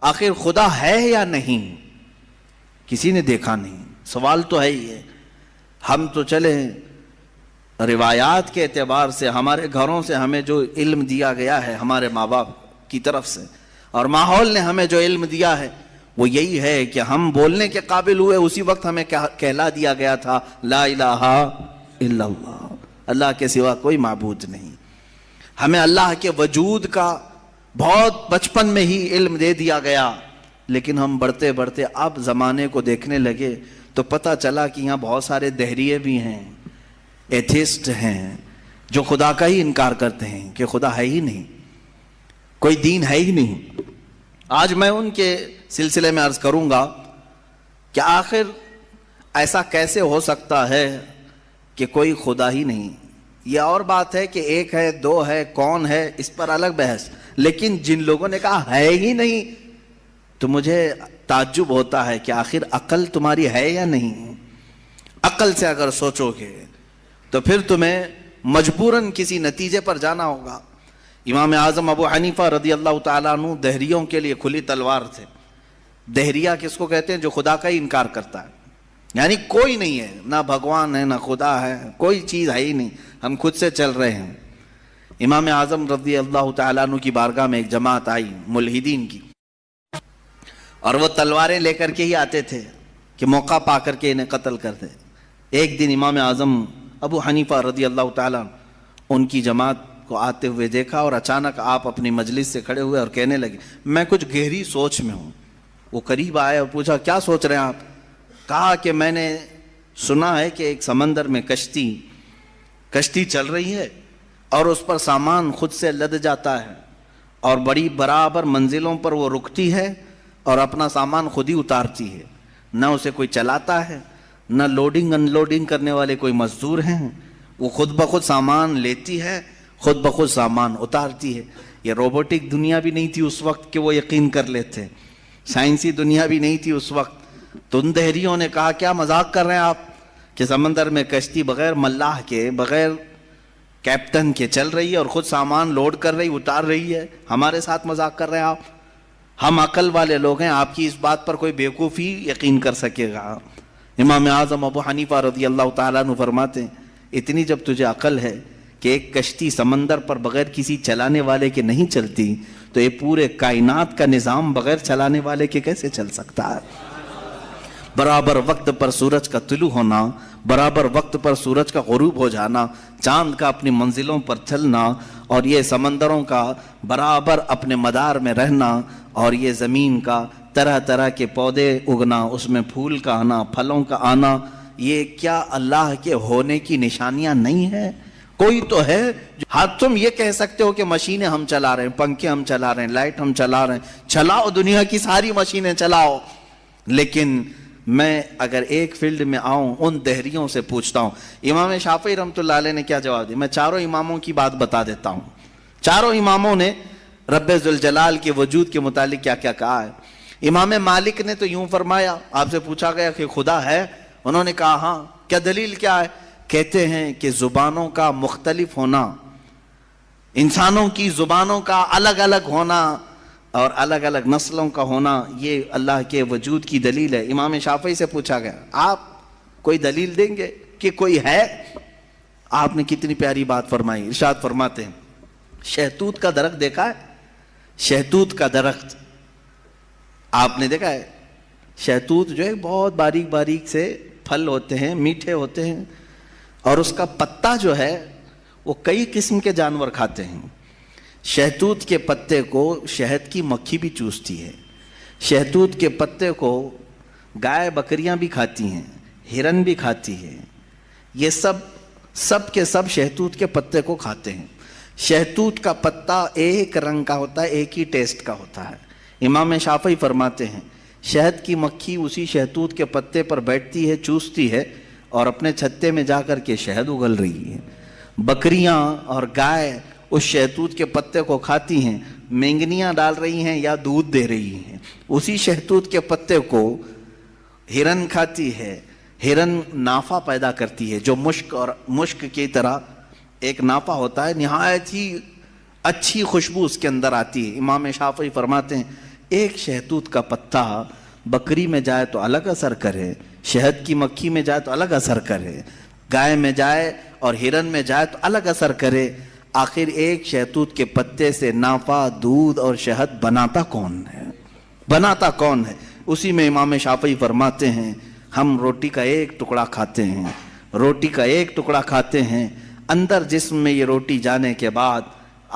آخر خدا ہے یا نہیں؟ کسی نے دیکھا نہیں. سوال تو ہے ہی ہے. ہم تو چلے روایات کے اعتبار سے، ہمارے گھروں سے ہمیں جو علم دیا گیا ہے ہمارے ماں باپ کی طرف سے، اور ماحول نے ہمیں جو علم دیا ہے وہ یہی ہے کہ ہم بولنے کے قابل ہوئے اسی وقت ہمیں کہلا دیا گیا تھا لا الہ الا اللہ، اللہ کے سوا کوئی معبود نہیں. ہمیں اللہ کے وجود کا بہت بچپن میں ہی علم دے دیا گیا، لیکن ہم بڑھتے بڑھتے اب زمانے کو دیکھنے لگے تو پتہ چلا کہ یہاں بہت سارے دہریے بھی ہیں، ایتھیسٹ ہیں، جو خدا کا ہی انکار کرتے ہیں کہ خدا ہے ہی نہیں، کوئی دین ہے ہی نہیں. آج میں ان کے سلسلے میں عرض کروں گا کہ آخر ایسا کیسے ہو سکتا ہے کہ کوئی خدا ہی نہیں. یہ اور بات ہے کہ ایک ہے، دو ہے، کون ہے، اس پر الگ بحث، لیکن جن لوگوں نے کہا ہے ہی نہیں تو مجھے تعجب ہوتا ہے کہ آخر عقل تمہاری ہے یا نہیں. عقل سے اگر سوچو گے تو پھر تمہیں مجبوراً کسی نتیجے پر جانا ہوگا. امام اعظم ابو حنیفہ رضی اللہ تعالیٰ عنہ دہریوں کے لیے کھلی تلوار تھے. دہریہ کس کو کہتے ہیں؟ جو خدا کا ہی انکار کرتا ہے، یعنی کوئی نہیں ہے، نہ بھگوان ہے نہ خدا ہے، کوئی چیز ہے ہی نہیں، ہم خود سے چل رہے ہیں. امام اعظم رضی اللہ تعالیٰ عنہ کی بارگاہ میں ایک جماعت آئی ملحدین کی، اور وہ تلواریں لے کر کے ہی آتے تھے کہ موقع پا کر کے انہیں قتل کر دے. ایک دن امام اعظم ابو حنیفہ رضی اللہ تعالیٰ ان کی جماعت کو آتے ہوئے دیکھا، اور اچانک آپ اپنی مجلس سے کھڑے ہوئے اور کہنے لگے میں کچھ گہری سوچ میں ہوں. وہ قریب آئے اور پوچھا کیا سوچ رہے ہیں آپ؟ کہا کہ میں نے سنا ہے کہ ایک سمندر میں کشتی چل رہی ہے اور اس پر سامان خود سے لد جاتا ہے، اور بڑی برابر منزلوں پر وہ رکتی ہے اور اپنا سامان خود ہی اتارتی ہے، نہ اسے کوئی چلاتا ہے، نہ لوڈنگ ان لوڈنگ کرنے والے کوئی مزدور ہیں، وہ خود بخود سامان لیتی ہے، خود بخود سامان اتارتی ہے. یہ روبوٹک دنیا بھی نہیں تھی اس وقت کہ وہ یقین کر لیتے، سائنسی دنیا بھی نہیں تھی اس وقت. تو ان دہریوں نے کہا کیا مذاق کر رہے ہیں آپ کہ سمندر میں کشتی بغیر ملاح کے، بغیر کیپٹن کے چل رہی ہے اور خود سامان لوڈ کر رہی، اتار رہی ہے، ہمارے ساتھ مذاق کر رہے ہیں آپ؟ ہم عقل والے لوگ ہیں، آپ کی اس بات پر کوئی بیوقوفی یقین کر سکے گا؟ امام اعظم ابو حنیفہ رضی اللہ تعالیٰ عنہ فرماتے ہیں اتنی جب تجھے عقل ہے کہ ایک کشتی سمندر پر بغیر کسی چلانے والے کے نہیں چلتی، تو یہ پورے کائنات کا نظام بغیر چلانے والے کے کیسے چل سکتا ہے؟ برابر وقت پر سورج کا طلوع ہونا، برابر وقت پر سورج کا غروب ہو جانا، چاند کا اپنی منزلوں پر چلنا، اور یہ سمندروں کا برابر اپنے مدار میں رہنا، اور یہ زمین کا طرح طرح کے پودے اگنا، اس میں پھول کا آنا، پھلوں کا آنا، یہ کیا اللہ کے ہونے کی نشانیاں نہیں ہے؟ کوئی تو ہے. ہاں تم یہ کہہ سکتے ہو کہ مشینیں ہم چلا رہے ہیں، پنکھے ہم چلا رہے ہیں، لائٹ ہم چلا رہے ہیں، چلاؤ دنیا کی ساری مشینیں چلاؤ، لیکن میں اگر ایک فیلڈ میں آؤں ان دہریوں سے پوچھتا ہوں. امام شافعی رحمۃ اللہ علیہ نے کیا جواب دیا؟ میں چاروں اماموں کی بات بتا دیتا ہوں. چاروں اماموں نے رب ذوالجلال کے وجود کے متعلق کیا کیا کہا ہے. امام مالک نے تو یوں فرمایا، آپ سے پوچھا گیا کہ خدا ہے، انہوں نے کہا ہاں. کیا دلیل کیا ہے؟ کہتے ہیں کہ زبانوں کا مختلف ہونا، انسانوں کی زبانوں کا الگ الگ ہونا اور الگ الگ نسلوں کا ہونا، یہ اللہ کے وجود کی دلیل ہے. امام شافعی سے پوچھا گیا آپ کوئی دلیل دیں گے کہ کوئی ہے؟ آپ نے کتنی پیاری بات فرمائی. ارشاد فرماتے ہیں شہتوت کا درخت دیکھا ہے؟ شہتوت کا درخت آپ نے دیکھا ہے؟ شہتوت جو ہے بہت باریک باریک سے پھل ہوتے ہیں، میٹھے ہوتے ہیں، اور اس کا پتا جو ہے وہ کئی قسم کے جانور کھاتے ہیں. شہتوت کے پتے کو شہد کی مکھی بھی چوستی ہے. شہتوت کے پتے کو گائے بکریاں بھی کھاتی ہیں، ہرن بھی کھاتی ہے. یہ سب کے سب شہتوت کے پتے کو کھاتے ہیں. شہتوت کا پتا ایک رنگ کا ہوتا ہے، ایک ہی ٹیسٹ کا ہوتا ہے. امام شافعی فرماتے ہیں شہد کی مکھی اسی شہتوت کے پتے پر بیٹھتی ہے، چوستی ہے، اور اپنے چھتے میں جا کر کے شہد اگل رہی ہے. بکریاں اور گائے اس شہتوت کے پتے کو کھاتی ہیں، مینگنیاں ڈال رہی ہیں یا دودھ دے رہی ہیں. اسی شہتوت کے پتے کو ہرن کھاتی ہے. ہرن نافع پیدا کرتی ہے جو مشک کی طرح ایک نافع ہوتا ہے، نہایت ہی اچھی خوشبو اس کے اندر آتی ہے. امام شافعی فرماتے ہیں ایک شہتوت کا پتا بکری میں جائے تو الگ اثر کرے، شہد کی مکھی میں جائے تو الگ اثر کرے، گائے میں جائے اور ہرن میں جائے تو الگ اثر کرے، آخر ایک شہتوت کے پتے سے نافع، دودھ اور شہد بناتا کون ہے؟ بناتا کون ہے؟ اسی میں امام شافعی فرماتے ہیں ہم روٹی کا ایک ٹکڑا کھاتے ہیں، روٹی کا ایک ٹکڑا کھاتے ہیں، اندر جسم میں یہ روٹی جانے کے بعد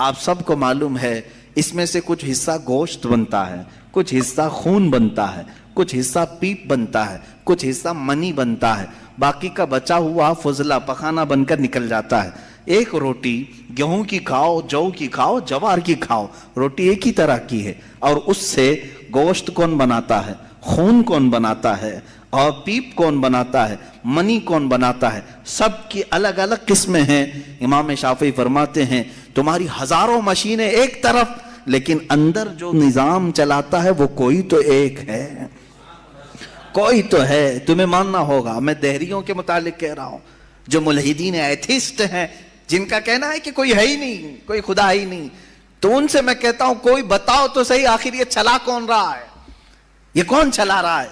آپ سب کو معلوم ہے اس میں سے کچھ حصہ گوشت بنتا ہے، کچھ حصہ خون بنتا ہے، کچھ حصہ پیپ بنتا ہے، کچھ حصہ منی بنتا ہے، باقی کا بچا ہوا فضلہ پخانہ بن کر نکل جاتا ہے۔ ایک روٹی گیہوں کی کھاؤ، جو کی کھاؤ، جوار کی کھاؤ، روٹی ایک ہی طرح کی ہے، اور اس سے گوشت کون بناتا ہے، خون کون بناتا ہے، اور پیپ کون بناتا ہے، منی کون بناتا ہے، سب کی الگ الگ قسمیں ہیں۔ امام شافعی فرماتے ہیں تمہاری ہزاروں مشینیں ایک طرف، لیکن اندر جو نظام چلاتا ہے وہ کوئی تو ایک ہے، کوئی تو ہے، تمہیں ماننا ہوگا۔ میں دہریوں کے متعلق کہہ رہا ہوں، جو ملحدین ایتھیسٹ ہیں، جن کا کہنا ہے کہ کوئی ہے ہی نہیں، کوئی خدا ہی نہیں، تو ان سے میں کہتا ہوں کوئی بتاؤ تو صحیح آخر یہ چلا کون رہا ہے، یہ کون چلا رہا ہے،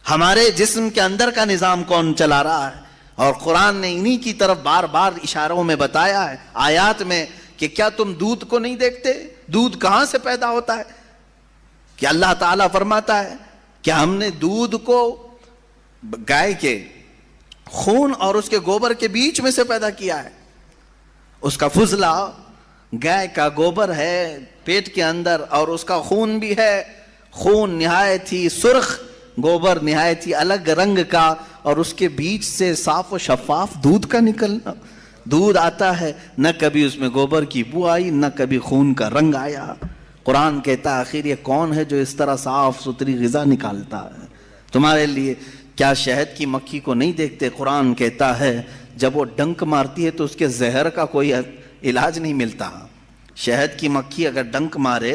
ہمارے جسم کے اندر کا نظام کون چلا رہا ہے؟ اور قرآن نے انہی کی طرف بار بار اشاروں میں بتایا ہے، آیات میں، کہ کیا تم دودھ کو نہیں دیکھتے؟ دودھ کہاں سے پیدا ہوتا ہے؟ کہ اللہ تعالیٰ فرماتا ہے کہ ہم نے دودھ کو گائے کے خون اور اس کے گوبر کے بیچ میں سے پیدا کیا ہے۔ اس کا فضلہ گائے کا گوبر ہے پیٹ کے اندر، اور اس کا خون بھی ہے، خون نہایت ہی سرخ، گوبر نہایت ہی الگ رنگ کا، اور اس کے بیچ سے صاف و شفاف دودھ کا نکلنا، دودھ آتا ہے، نہ کبھی اس میں گوبر کی بو آئی، نہ کبھی خون کا رنگ آیا۔ قرآن کہتا ہے آخر یہ کون ہے جو اس طرح صاف ستھری غذا نکالتا ہے تمہارے لیے؟ کیا شہد کی مکھی کو نہیں دیکھتے؟ قرآن کہتا ہے جب وہ ڈنک مارتی ہے تو اس کے زہر کا کوئی علاج نہیں ملتا۔ شہد کی مکھی اگر ڈنک مارے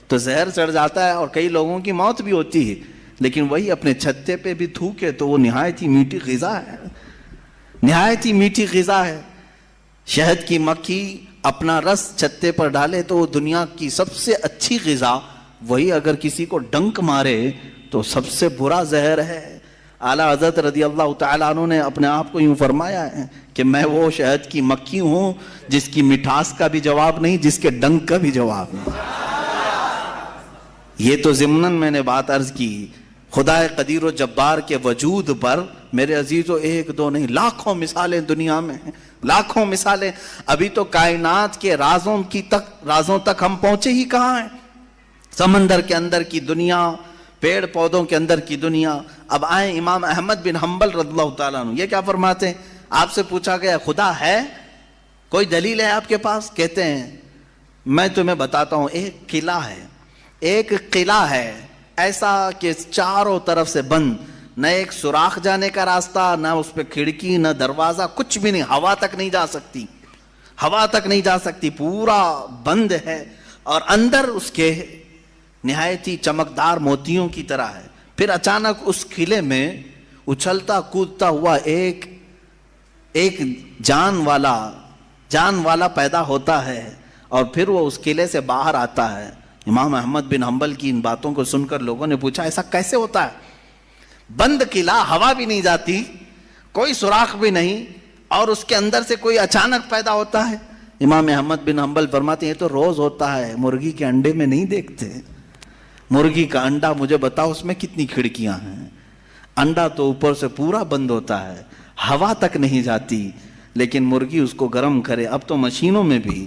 تو زہر چڑھ جاتا ہے اور کئی لوگوں کی موت بھی ہوتی ہے، لیکن وہی اپنے چھتے پہ بھی تھوکے تو وہ نہایت ہی میٹھی غذا ہے، نہایت ہی میٹھی غذا ہے۔ شہد کی مکھی اپنا رس چھتے پر ڈالے تو وہ دنیا کی سب سے اچھی غذا، وہی اگر کسی کو ڈنک مارے تو سب سے برا زہر ہے۔ اعلیٰ حضرت رضی اللہ تعالیٰ عنہ نے اپنے آپ کو یوں فرمایا ہے کہ میں وہ شہد کی مکھی ہوں جس کی مٹھاس کا بھی جواب نہیں، جس کے ڈنک کا بھی جواب نہیں۔ یہ تو ضمناً میں نے بات عرض کی، خدا قدیر و جبار کے وجود پر میرے عزیزو ایک دو نہیں، لاکھوں مثالیں دنیا میں ہیں، لاکھوں مثالیں۔ ابھی تو کائنات کے رازوں تک ہم پہنچے ہی کہاں ہیں؟ سمندر کے اندر کی دنیا، پیڑ پودوں کے اندر کی دنیا۔ اب آئیں امام احمد بن حنبل رضی اللہ تعالیٰ عنہ، یہ کیا فرماتے ہیں؟ آپ سے پوچھا گیا خدا ہے؟ کوئی دلیل ہے آپ کے پاس؟ کہتے ہیں میں تمہیں بتاتا ہوں، ایک قلعہ ہے، ایک قلعہ ہے ایسا کہ چاروں طرف سے بند، نہ ایک سوراخ جانے کا راستہ، نہ اس پہ کھڑکی، نہ دروازہ، کچھ بھی نہیں، ہوا تک نہیں جا سکتی، ہوا تک نہیں جا سکتی، پورا بند ہے، اور اندر اس کے نہایت ہی چمکدار موتیوں کی طرح ہے۔ پھر اچانک اس قلعے میں اچھلتا کودتا ہوا ایک جان والا پیدا ہوتا ہے، اور پھر وہ اس قلعے سے باہر آتا ہے۔ امام احمد بن حنبل کی ان باتوں کو سن کر لوگوں نے پوچھا ایسا کیسے ہوتا ہے؟ بند قلعہ، ہوا بھی نہیں جاتی، کوئی سوراخ بھی نہیں، اور اس کے اندر سے کوئی اچانک پیدا ہوتا ہے۔ امام احمد بن حنبل فرماتے ہیں یہ تو روز ہوتا ہے، مرغی کے انڈے میں نہیں دیکھتے۔ مرغی کا انڈا مجھے بتاؤ اس میں کتنی کھڑکیاں ہیں؟ انڈا تو اوپر سے پورا بند ہوتا ہے، ہوا تک نہیں جاتی، لیکن مرغی اس کو گرم کرے۔ اب تو مشینوں میں بھی،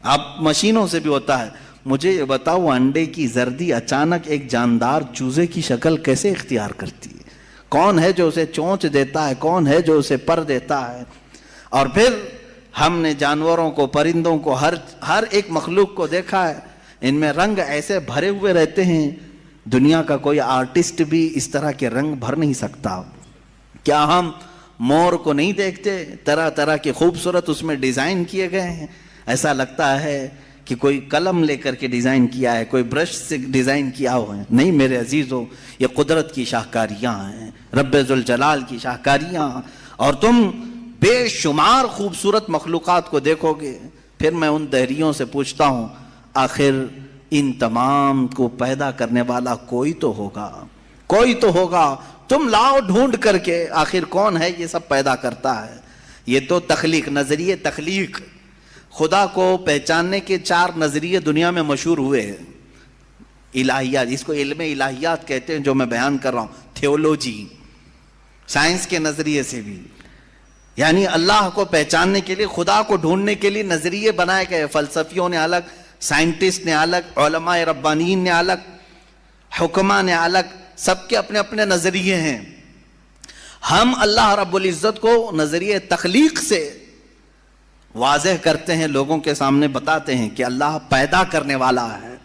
اب مشینوں سے بھی ہوتا ہے۔ مجھے یہ بتاؤ انڈے کی زردی اچانک ایک جاندار چوزے کی شکل کیسے اختیار کرتی ہے؟ کون ہے جو اسے چونچ دیتا ہے؟ کون ہے جو اسے پر دیتا ہے؟ اور پھر ہم نے جانوروں کو، پرندوں کو، ہر ایک مخلوق کو دیکھا ہے، ان میں رنگ ایسے بھرے ہوئے رہتے ہیں، دنیا کا کوئی آرٹسٹ بھی اس طرح کے رنگ بھر نہیں سکتا۔ کیا ہم مور کو نہیں دیکھتے؟ طرح طرح کے خوبصورت اس میں ڈیزائن کیے گئے ہیں، ایسا لگتا ہے کہ کوئی قلم لے کر کے ڈیزائن کیا ہے، کوئی برش سے ڈیزائن کیا ہوا ہے۔ نہیں میرے عزیزو، یہ قدرت کی شاہکاریاں ہیں، رب ذوالجلال کی شاہکاریاں، اور تم بے شمار خوبصورت مخلوقات کو دیکھو گے۔ پھر میں ان دہریوں سے پوچھتا ہوں آخر ان تمام کو پیدا کرنے والا کوئی تو ہوگا، کوئی تو ہوگا، تم لاؤ ڈھونڈ کر کے، آخر کون ہے یہ سب پیدا کرتا ہے؟ یہ تو تخلیق، نظریے تخلیق، خدا کو پہچاننے کے 4 نظریے دنیا میں مشہور ہوئے ہیں۔ الہیات، اس کو علم الہیات کہتے ہیں جو میں بیان کر رہا ہوں، تھیولوجی، سائنس کے نظریے سے بھی، یعنی اللہ کو پہچاننے کے لیے، خدا کو ڈھونڈنے کے لیے نظریے بنائے گئے، فلسفیوں نے الگ، سائنٹسٹ نے الگ، علماء ربانیین نے الگ، حکماء نے الگ، سب کے اپنے اپنے نظریے ہیں۔ ہم اللہ رب العزت کو نظریے تخلیق سے واضح کرتے ہیں، لوگوں کے سامنے بتاتے ہیں کہ اللہ پیدا کرنے والا ہے،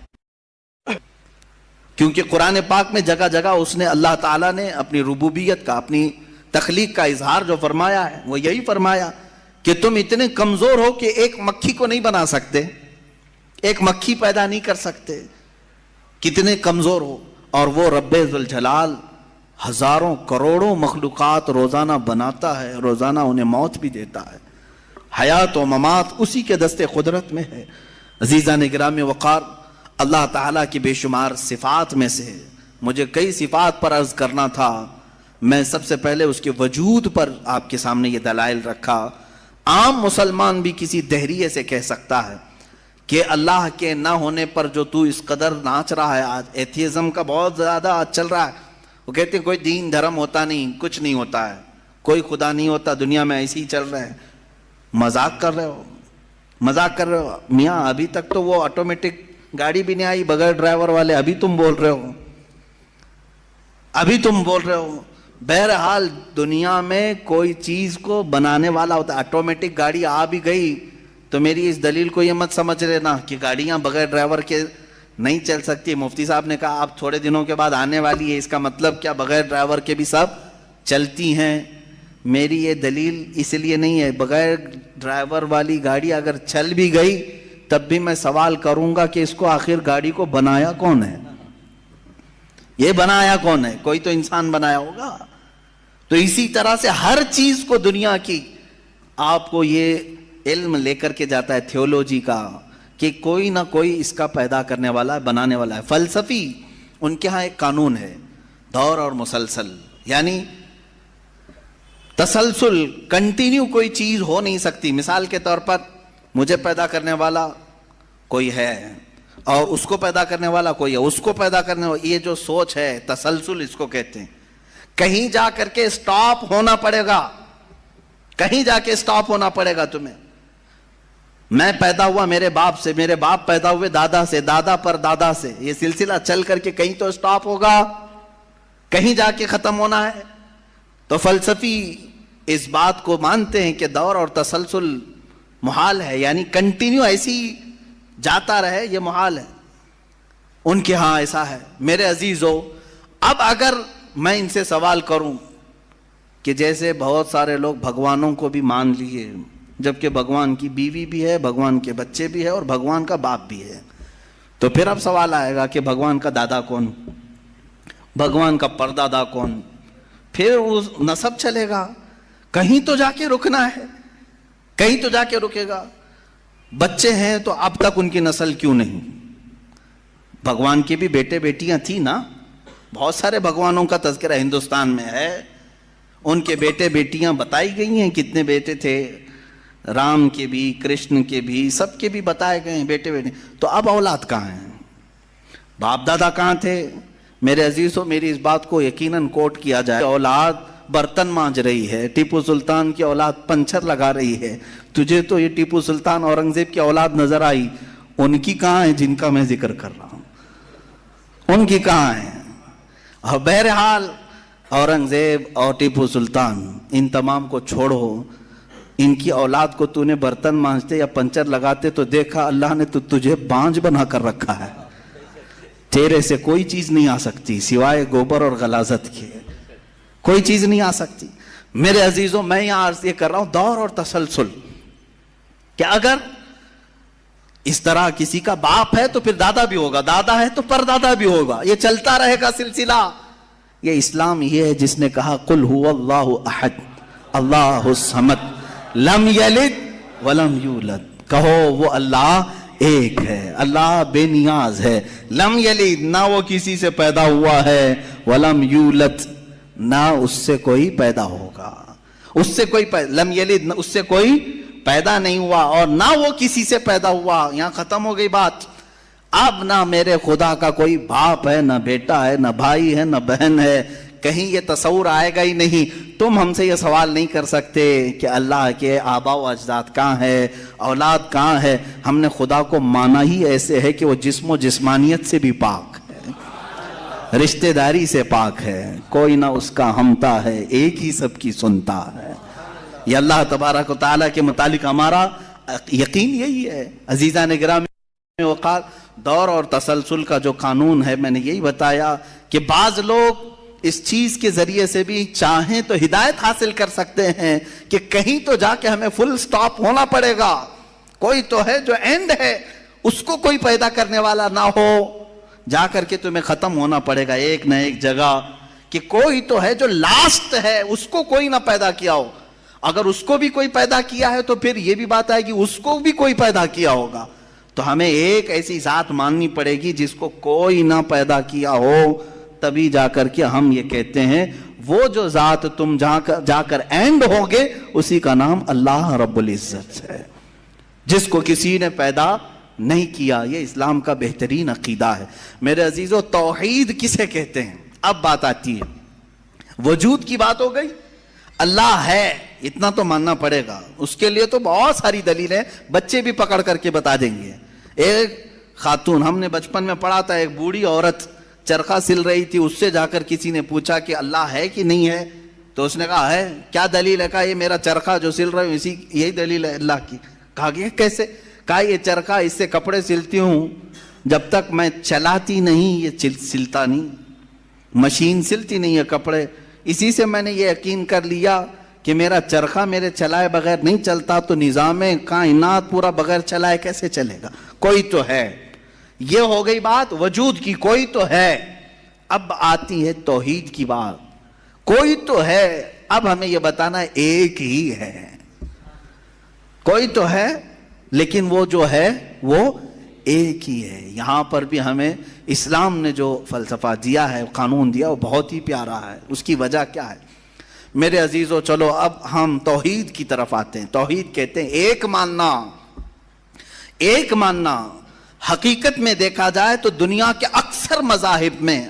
کیونکہ قرآن پاک میں جگہ جگہ اس نے، اللہ تعالیٰ نے اپنی ربوبیت کا، اپنی تخلیق کا اظہار جو فرمایا ہے وہ یہی فرمایا کہ تم اتنے کمزور ہو کہ ایک مکھی کو نہیں بنا سکتے، ایک مکھی پیدا نہیں کر سکتے، کتنے کمزور ہو، اور وہ رب ذوالجلال ہزاروں کروڑوں مخلوقات روزانہ بناتا ہے، روزانہ انہیں موت بھی دیتا ہے، حیات و ممات اسی کے دست قدرت میں ہے۔ عزیزان گرامی وقار، اللہ تعالیٰ کی بے شمار صفات میں سے مجھے کئی صفات پر عرض کرنا تھا، میں سب سے پہلے اس کے وجود پر آپ کے سامنے یہ دلائل رکھا۔ عام مسلمان بھی کسی دہریے سے کہہ سکتا ہے کہ اللہ کے نہ ہونے پر جو تو اس قدر ناچ رہا ہے، آج ایتھیزم کا بہت زیادہ آج چل رہا ہے، وہ کہتے ہیں کوئی دین دھرم ہوتا نہیں، کچھ نہیں ہوتا ہے، کوئی خدا نہیں ہوتا، دنیا میں ایسے ہی چل رہے ہیں۔ مذاق کر رہے ہو، مذاق کر رہے ہو میاں، ابھی تک تو وہ آٹومیٹک گاڑی بھی نہیں آئی بغیر ڈرائیور والے، ابھی تم بول رہے ہو، ابھی تم بول رہے ہو۔ بہرحال دنیا میں کوئی چیز کو بنانے والا ہوتا ہے، آٹومیٹک گاڑی آ بھی گئی تو میری اس دلیل کو یہ مت سمجھ لینا کہ گاڑیاں بغیر ڈرائیور کے نہیں چل سکتی۔ مفتی صاحب نے کہا آپ تھوڑے دنوں کے بعد آنے والی ہے، اس کا مطلب کیا بغیر ڈرائیور کے بھی سب چلتی ہیں؟ میری یہ دلیل اس لیے نہیں ہے، بغیر ڈرائیور والی گاڑی اگر چل بھی گئی تب بھی میں سوال کروں گا کہ اس کو آخر گاڑی کو بنایا کون ہے؟ یہ بنایا کون ہے؟ کوئی تو انسان بنایا ہوگا۔ تو اسی طرح سے ہر چیز کو دنیا کی آپ کو یہ علم لے کر کے جاتا ہے تھیولوجی کا کہ کوئی نہ کوئی اس کا پیدا کرنے والا ہے، بنانے والا ہے۔ فلسفی ان کے ہاں ایک قانون ہے، دور اور مسلسل، یعنی تسلسل، کنٹینیو کوئی چیز ہو نہیں سکتی۔ مثال کے طور پر مجھے پیدا کرنے والا کوئی ہے اور اس کو پیدا کرنے والا کوئی ہے، اس کو پیدا کرنے والا، یہ جو سوچ ہے تسلسل اس کو کہتے ہیں۔ کہیں جا کر کے سٹاپ ہونا پڑے گا، کہیں جا کے سٹاپ ہونا پڑے گا تمہیں۔ میں پیدا ہوا میرے باپ سے، میرے باپ پیدا ہوئے دادا سے، دادا پر دادا سے، یہ سلسلہ چل کر کے کہیں تو سٹاپ ہوگا، کہیں جا کے ختم ہونا ہے۔ تو فلسفی اس بات کو مانتے ہیں کہ دور اور تسلسل محال ہے، یعنی کنٹینیو ایسی جاتا رہے، یہ محال ہے۔ ان کے ہاں ایسا ہے۔ میرے عزیزو، اب اگر میں ان سے سوال کروں کہ جیسے بہت سارے لوگ بھگوانوں کو بھی مان لیے، جبکہ بھگوان کی بیوی بھی ہے، بھگوان کے بچے بھی ہے اور بھگوان کا باپ بھی ہے، تو پھر اب سوال آئے گا کہ بھگوان کا دادا کون، بھگوان کا پردادا کون؟ پھر وہ نسب چلے گا، کہیں تو جا کے رکنا ہے، کہیں تو جا کے رکے گا۔ بچے ہیں تو اب تک ان کی نسل کیوں نہیں؟ بھگوان کے بھی بیٹے بیٹیاں تھیں نا، بہت سارے بھگوانوں کا تذکرہ ہندوستان میں ہے، ان کے بیٹے بیٹیاں بتائی گئی ہیں، کتنے بیٹے تھے، رام کے بھی، کرشن کے بھی، سب کے بھی بتائے گئے ہیں بیٹے بیٹے۔ تو اب اولاد کہاں ہیں؟ باپ دادا کہاں تھے؟ میرے عزیزوں، میری اس بات کو یقیناً کوٹ کیا جائے، اولاد برتن مانج رہی ہے، ٹیپو سلطان کی اولاد پنچر لگا رہی ہے، تجھے تو یہ ٹیپو سلطان اورنگزیب کی اولاد نظر آئی، ان کی کہاں ہے جن کا میں ذکر کر رہا ہوں؟ ان کی کہاں ہے؟ اور بہرحال اورنگزیب اور ٹیپو سلطان ان تمام کو چھوڑو، ان کی اولاد کو تو نے برتن مانجتے یا پنچر لگاتے تو دیکھا اللہ نے تو تجھے بانج بنا کر رکھا ہے، تیرے سے کوئی چیز نہیں آ سکتی سوائے گوبر اور غلاظت کے، کوئی چیز نہیں آ سکتی۔ میرے عزیزوں، میں یہاں عرض یہ کر رہا ہوں دور اور تسلسل، کہ اگر اس طرح کسی کا باپ ہے تو پھر دادا بھی ہوگا، دادا ہے تو پردادا بھی ہوگا، یہ چلتا رہے گا سلسلہ۔ یہ اسلام یہ ہے جس نے کہا قل هو اللہ احد اللہ الصمد لم یلد ولم یولد، کہو وہ اللہ ایک ہے، اللہ بے نیاز ہے۔ لم یلد، نہ وہ کسی سے پیدا ہوا ہے، ولم یولد، نہ اس سے کوئی پیدا ہوگا، اس سے کوئی لم یلد، اس سے کوئی پیدا نہیں ہوا، اور نہ وہ کسی سے پیدا ہوا۔ یہاں ختم ہو گئی بات۔ اب نہ میرے خدا کا کوئی باپ ہے، نہ بیٹا ہے، نہ بھائی ہے، نہ بہن ہے، کہیں یہ تصور آئے گا ہی نہیں۔ تم ہم سے یہ سوال نہیں کر سکتے کہ اللہ کے آباء و اجداد کہاں ہے، اولاد کہاں ہے۔ ہم نے خدا کو مانا ہی ایسے ہے کہ وہ جسم و جسمانیت سے بھی پاک ہے، رشتہ داری سے پاک ہے، کوئی نہ اس کا ہمتا ہے، ایک ہی سب کی سنتا ہے۔ یہ اللہ تبارک و تعالیٰ کے متعلق ہمارا یقین یہی ہے۔ عزیزان گرامی وقار، دور اور تسلسل کا جو قانون ہے، میں نے یہی بتایا کہ بعض لوگ اس چیز کے ذریعے سے بھی چاہیں تو ہدایت حاصل کر سکتے ہیں کہ کہیں تو جا کے ہمیں فل سٹاپ ہونا پڑے گا، کوئی تو ہے جو اینڈ ہے، اس کو کوئی پیدا کرنے والا نہ ہو، جا کر کے تمہیں ختم ہونا پڑے گا ایک نہ ایک جگہ، کہ کوئی تو ہے جو لاسٹ ہے، اس کو کوئی نہ پیدا کیا ہو۔ اگر اس کو بھی کوئی پیدا کیا ہے تو پھر یہ بھی بات آئے گی اس کو بھی کوئی پیدا کیا ہوگا۔ تو ہمیں ایک ایسی ذات ماننی پڑے گی جس کو کوئی نہ پیدا کیا ہو، تبھی جا کر کے ہم یہ کہتے ہیں وہ جو ذات تم جا کر اینڈ ہوگے اسی کا نام اللہ رب العزت ہے، جس کو کسی نے پیدا نہیں کیا۔ یہ اسلام کا بہترین عقیدہ ہے۔ میرے عزیزو، توحید کسے کہتے ہیں؟ اب بات آتی ہے، وجود کی بات ہو گئی، اللہ ہے اتنا تو ماننا پڑے گا، اس کے لیے تو بہت ساری دلیلیں بچے بھی پکڑ کر کے بتا دیں گے۔ ایک خاتون، ہم نے بچپن میں پڑھا تھا، ایک بوڑھی عورت چرخہ سل رہی تھی، اس سے جا کر کسی نے پوچھا کہ اللہ ہے کہ نہیں ہے، تو اس نے کہا ہے۔ کیا دلیل ہے؟ کہا یہ میرا چرخہ جو سل رہا ہوں اسی یہی دلیل ہے اللہ کی۔ کہا کہ کیسے؟ کہا یہ چرخہ، اس سے کپڑے سلتی ہوں، جب تک میں چلاتی نہیں یہ سلتا نہیں، مشین سلتی نہیں ہے کپڑے، اسی سے میں نے یہ یقین کر لیا کہ میرا چرخہ میرے چلائے بغیر نہیں چلتا، تو نظام کائنات پورا بغیر چلائے کیسے چلے گا؟ کوئی تو ہے۔ یہ ہو گئی بات وجود کی، کوئی تو ہے۔ اب آتی ہے توحید کی بات، کوئی تو ہے، اب ہمیں یہ بتانا ہے ایک ہی ہے۔ کوئی تو ہے لیکن وہ جو ہے وہ ایک ہی ہے۔ یہاں پر بھی ہمیں اسلام نے جو فلسفہ دیا ہے، قانون دیا، وہ بہت ہی پیارا ہے۔ اس کی وجہ کیا ہے میرے عزیزو؟ چلو اب ہم توحید کی طرف آتے ہیں۔ توحید کہتے ہیں ایک ماننا، ایک ماننا۔ حقیقت میں دیکھا جائے تو دنیا کے اکثر مذاہب میں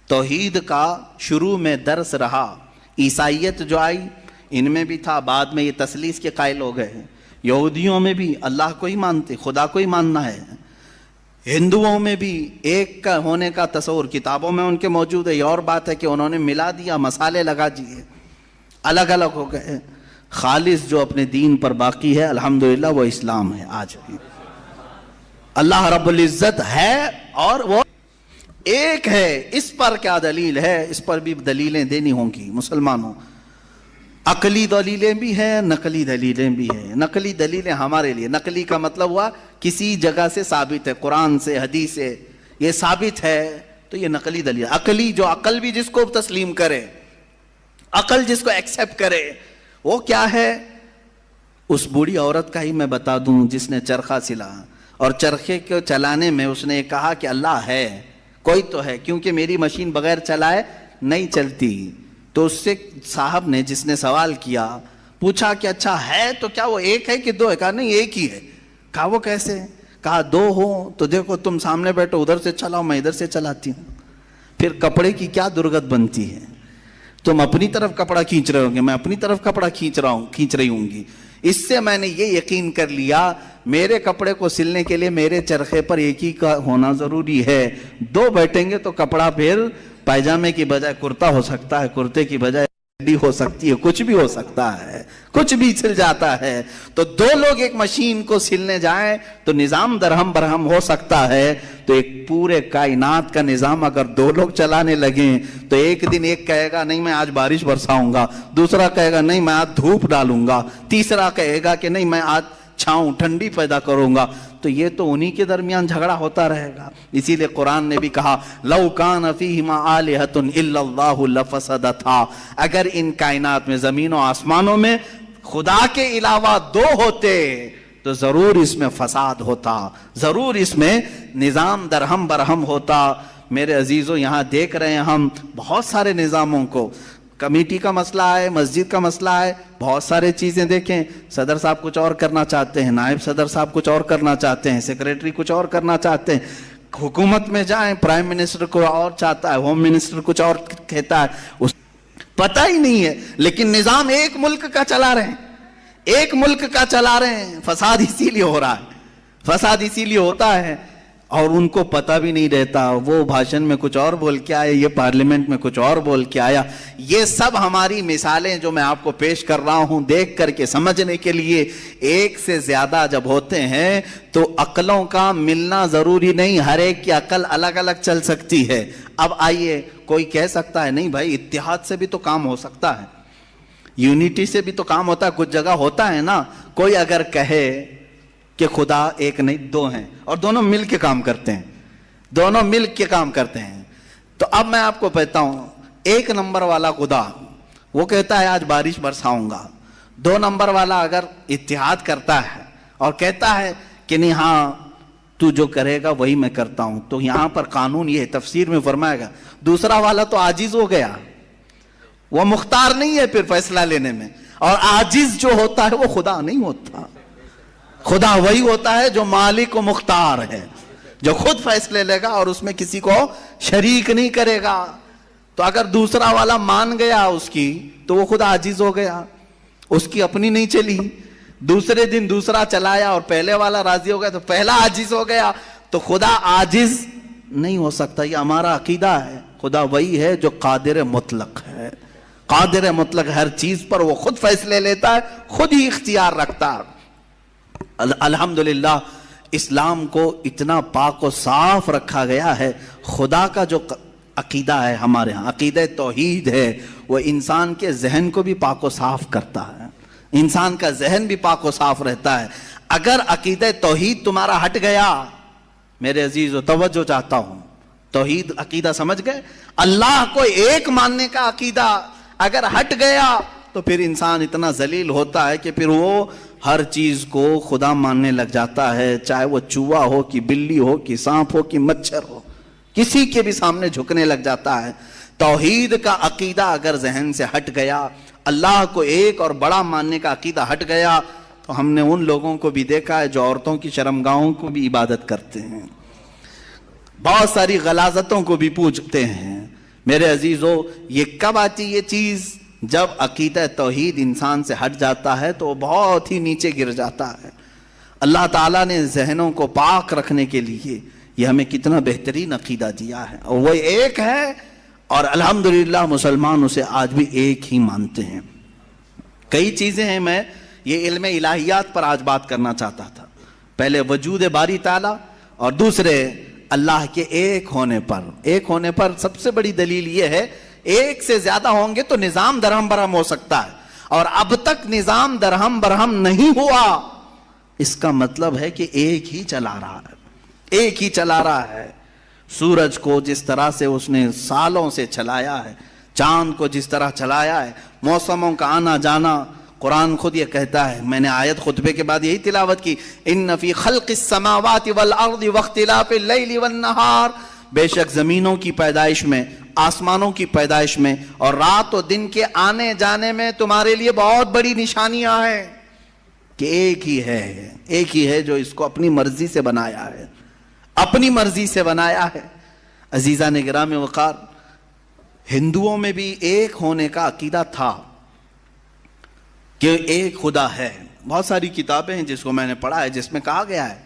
توحید کا شروع میں درس رہا۔ عیسائیت جو آئی ان میں بھی تھا، بعد میں یہ تثلیث کے قائل ہو گئے۔ یہودیوں میں بھی اللہ کو ہی مانتے، خدا کو ہی ماننا ہے۔ ہندوؤں میں بھی ایک کا ہونے کا تصور کتابوں میں ان کے موجود ہے۔ یہ اور بات ہے کہ انہوں نے ملا دیا، مسالے لگا دیے، الگ الگ ہو گئے۔ خالص جو اپنے دین پر باقی ہے الحمدللہ وہ اسلام ہے۔ آج بھی اللہ رب العزت ہے اور وہ ایک ہے۔ اس پر کیا دلیل ہے؟ اس پر بھی دلیلیں دینی ہوں گی مسلمانوں۔ عقلی دلیلیں بھی ہیں، نقلی دلیلیں بھی ہیں۔ نقلی دلیلیں ہمارے لیے، نقلی کا مطلب ہوا کسی جگہ سے ثابت ہے، قرآن سے، حدیث سے یہ ثابت ہے تو یہ نقلی دلیل۔ عقلی جو عقل بھی جس کو تسلیم کرے، عقل جس کو ایکسیپٹ کرے، وہ کیا ہے؟ اس بوڑھی عورت کا ہی میں بتا دوں جس نے چرخہ سلا، اور چرخے کو چلانے میں اس نے کہا کہ اللہ ہے، کوئی تو ہے، کیونکہ میری مشین بغیر چلائے نہیں چلتی۔ تو اس سے صاحب نے، جس نے سوال کیا، پوچھا کہ اچھا ہے تو کیا وہ ایک ہے کہ دو ہے؟ کہا نہیں ایک ہی ہے۔ کہا وہ کیسے؟ کہا دو ہو تو دیکھو تم سامنے بیٹھو، ادھر سے چلاؤ، میں ادھر سے چلاتی ہوں، پھر کپڑے کی کیا درگت بنتی ہے؟ تم اپنی طرف کپڑا کھینچ رہے ہوں گے، میں اپنی طرف کپڑا کھینچ رہی ہوں گی۔ اس سے میں نے یہ یقین کر لیا میرے کپڑے کو سلنے کے لیے میرے چرخے پر ایک ہی کا ہونا ضروری ہے۔ دو بیٹھیں گے تو کپڑا پھر پائجامے کی بجائے کرتا ہو سکتا ہے، کرتے کی بجائے بھی ہو سکتی ہے، کچھ بھی ہو سکتا ہے، کچھ بھی سل جاتا ہے۔ تو دو لوگ ایک مشین کو سلنے جائیں تو نظام درہم برہم ہو سکتا ہے، تو ایک پورے کائنات کا نظام اگر دو لوگ چلانے لگیں تو ایک دن ایک کہے گا نہیں میں آج بارش برساؤں گا، دوسرا کہے گا نہیں میں آج دھوپ ڈالوں گا، تیسرا کہے گا کہ نہیں میں آج چھاؤں ٹھنڈی پیدا کروں گا، تو یہ تو انہی کے درمیان جھگڑا ہوتا رہے گا۔ اسی لیے قرآن نے بھی کہا لو کان فیہما آلہۃ الا اللہ لفسدتا، اگر ان کائنات میں، زمین و آسمانوں میں خدا کے علاوہ دو ہوتے تو ضرور اس میں فساد ہوتا، ضرور اس میں نظام درہم برہم ہوتا۔ میرے عزیزوں، یہاں دیکھ رہے ہیں ہم بہت سارے نظاموں کو، کمیٹی کا مسئلہ ہے، مسجد کا مسئلہ ہے، بہت سارے چیزیں دیکھیں، صدر صاحب کچھ اور کرنا چاہتے ہیں، نائب صدر صاحب کچھ اور کرنا چاہتے ہیں، سیکریٹری کچھ اور کرنا چاہتے ہیں، حکومت میں جائیں پرائم منسٹر کو اور چاہتا ہے، ہوم منسٹر کچھ اور کہتا ہے، اس پتہ ہی نہیں ہے، لیکن نظام ایک ملک کا چلا رہے ہیں، ایک ملک کا چلا رہے ہیں۔ فساد اسی لیے ہو رہا ہے، فساد اسی لیے ہوتا ہے، اور ان کو پتہ بھی نہیں رہتا، وہ بھاشن میں کچھ اور بول کے آئے، یہ پارلیمنٹ میں کچھ اور بول کے آیا۔ یہ سب ہماری مثالیں جو میں آپ کو پیش کر رہا ہوں، دیکھ کر کے سمجھنے کے لیے۔ ایک سے زیادہ جب ہوتے ہیں تو عقلوں کا ملنا ضروری نہیں، ہر ایک کی عقل الگ الگ چل سکتی ہے۔ اب آئیے، کوئی کہہ سکتا ہے نہیں بھائی اتحاد سے بھی تو کام ہو سکتا ہے، یونٹی سے بھی تو کام ہوتا ہے، کچھ جگہ ہوتا ہے نا۔ کوئی اگر کہے کہ خدا ایک نہیں دو ہیں اور دونوں مل کے کام کرتے ہیں، دونوں مل کے کام کرتے ہیں، تو اب میں آپ کو کہتا ہوں، ایک نمبر والا خدا وہ کہتا ہے آج بارش برساؤں گا، دو نمبر والا اگر اتحاد کرتا ہے اور کہتا ہے کہ نہیں ہاں تو جو کرے گا وہی میں کرتا ہوں، تو یہاں پر قانون یہ تفسیر میں فرمائے گا دوسرا والا تو عاجز ہو گیا، وہ مختار نہیں ہے پھر فیصلہ لینے میں، اور عاجز جو ہوتا ہے وہ خدا نہیں ہوتا۔ خدا وہی ہوتا ہے جو مالک و مختار ہے، جو خود فیصلے لے گا اور اس میں کسی کو شریک نہیں کرے گا۔ تو اگر دوسرا والا مان گیا اس کی تو وہ خود عاجز ہو گیا، اس کی اپنی نہیں چلی، دوسرے دن دوسرا چلایا اور پہلے والا راضی ہو گیا تو پہلا عاجز ہو گیا، تو خدا عاجز نہیں ہو سکتا۔ یہ ہمارا عقیدہ ہے، خدا وہی ہے جو قادر مطلق ہے، قادر مطلق، ہر چیز پر وہ خود فیصلے لیتا ہے، خود ہی اختیار رکھتا ہے۔ الحمدللہ اسلام کو اتنا پاک و صاف رکھا گیا ہے۔ خدا کا جو عقیدہ ہے ہمارے ہاں، عقیدہ توحید ہے، وہ انسان کے ذہن کو بھی پاک و صاف کرتا ہے، انسان کا ذہن بھی پاک و صاف رہتا ہے۔ اگر عقیدہ توحید تمہارا ہٹ گیا، میرے عزیزو توجہ چاہتا ہوں، توحید عقیدہ سمجھ گئے، اللہ کو ایک ماننے کا عقیدہ اگر ہٹ گیا تو پھر انسان اتنا ذلیل ہوتا ہے کہ پھر وہ ہر چیز کو خدا ماننے لگ جاتا ہے، چاہے وہ چوہا ہو کہ بلی ہو کہ سانپ ہو کہ مچھر ہو، کسی کے بھی سامنے جھکنے لگ جاتا ہے۔ توحید کا عقیدہ اگر ذہن سے ہٹ گیا، اللہ کو ایک اور بڑا ماننے کا عقیدہ ہٹ گیا، تو ہم نے ان لوگوں کو بھی دیکھا ہے جو عورتوں کی شرمگاہوں کو بھی عبادت کرتے ہیں، بہت ساری غلاظتوں کو بھی پوجتے ہیں۔ میرے عزیزو، یہ کب آتی یہ چیز؟ جب عقیدہ توحید انسان سے ہٹ جاتا ہے تو وہ بہت ہی نیچے گر جاتا ہے۔ اللہ تعالیٰ نے ذہنوں کو پاک رکھنے کے لیے یہ ہمیں کتنا بہترین عقیدہ دیا ہے، اور وہ ایک ہے، اور الحمدللہ مسلمان اسے آج بھی ایک ہی مانتے ہیں۔ کئی چیزیں ہیں، میں یہ علم الہیات پر آج بات کرنا چاہتا تھا، پہلے وجود باری تعالیٰ اور دوسرے اللہ کے ایک ہونے پر۔ ایک ہونے پر سب سے بڑی دلیل یہ ہے، ایک سے زیادہ ہوں گے تو نظام درہم برہم ہو سکتا ہے، اور اب تک نظام درہم برہم نہیں ہوا، اس کا مطلب ہے کہ ایک ہی چلا رہا ہے، ایک ہی چلا رہا ہے۔ سورج کو جس طرح سے اس نے سالوں سے چلایا ہے، چاند کو جس طرح چلایا ہے، موسموں کا آنا جانا، قرآن خود یہ کہتا ہے، میں نے آیت خطبے کے بعد یہی تلاوت کی، ان فی خلق السماوات والارض واختلاف اللیل والنہار، بے شک زمینوں کی پیدائش میں، آسمانوں کی پیدائش میں اور رات و دن کے آنے جانے میں تمہارے لیے بہت بڑی نشانیاں ہیں، کہ ایک ہی ہے جو اس کو اپنی مرضی سے بنایا ہے، اپنی مرضی سے بنایا ہے۔ عزیزان گرام وقار، ہندوؤں میں بھی ایک ہونے کا عقیدہ تھا کہ ایک خدا ہے۔ بہت ساری کتابیں ہیں جس کو میں نے پڑھا ہے، جس میں کہا گیا ہے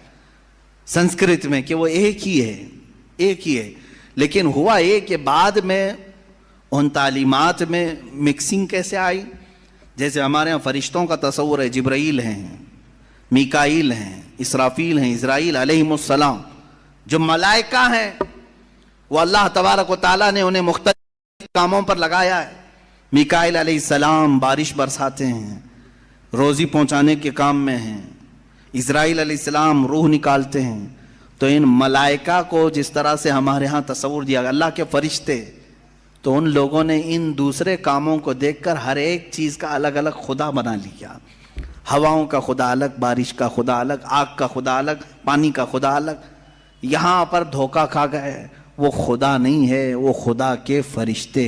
سنسکرت میں کہ وہ ایک ہی ہے، لیکن ہوا یہ کہ بعد میں ان تعلیمات میں مکسنگ کیسے آئی؟ جیسے ہمارے ہاں فرشتوں کا تصور ہے، جبرائیل ہیں، میکائیل ہیں، اسرافیل ہیں، اسرائیل علیہم السلام، جو ملائکہ ہیں وہ اللہ تبارک و تعالیٰ نے انہیں مختلف کاموں پر لگایا ہے۔ میکائیل علیہ السلام بارش برساتے ہیں، روزی پہنچانے کے کام میں ہیں، اسرائیل علیہ السلام روح نکالتے ہیں۔ تو ان ملائکہ کو جس طرح سے ہمارے ہاں تصور دیا گیا، اللہ کے فرشتے، تو ان لوگوں نے ان دوسرے کاموں کو دیکھ کر ہر ایک چیز کا الگ الگ خدا بنا لیا، ہواؤں کا خدا الگ، بارش کا خدا الگ، آگ کا خدا الگ، پانی کا خدا الگ. یہاں پر دھوکہ کھا گئے. وہ خدا نہیں ہے، وہ خدا کے فرشتے.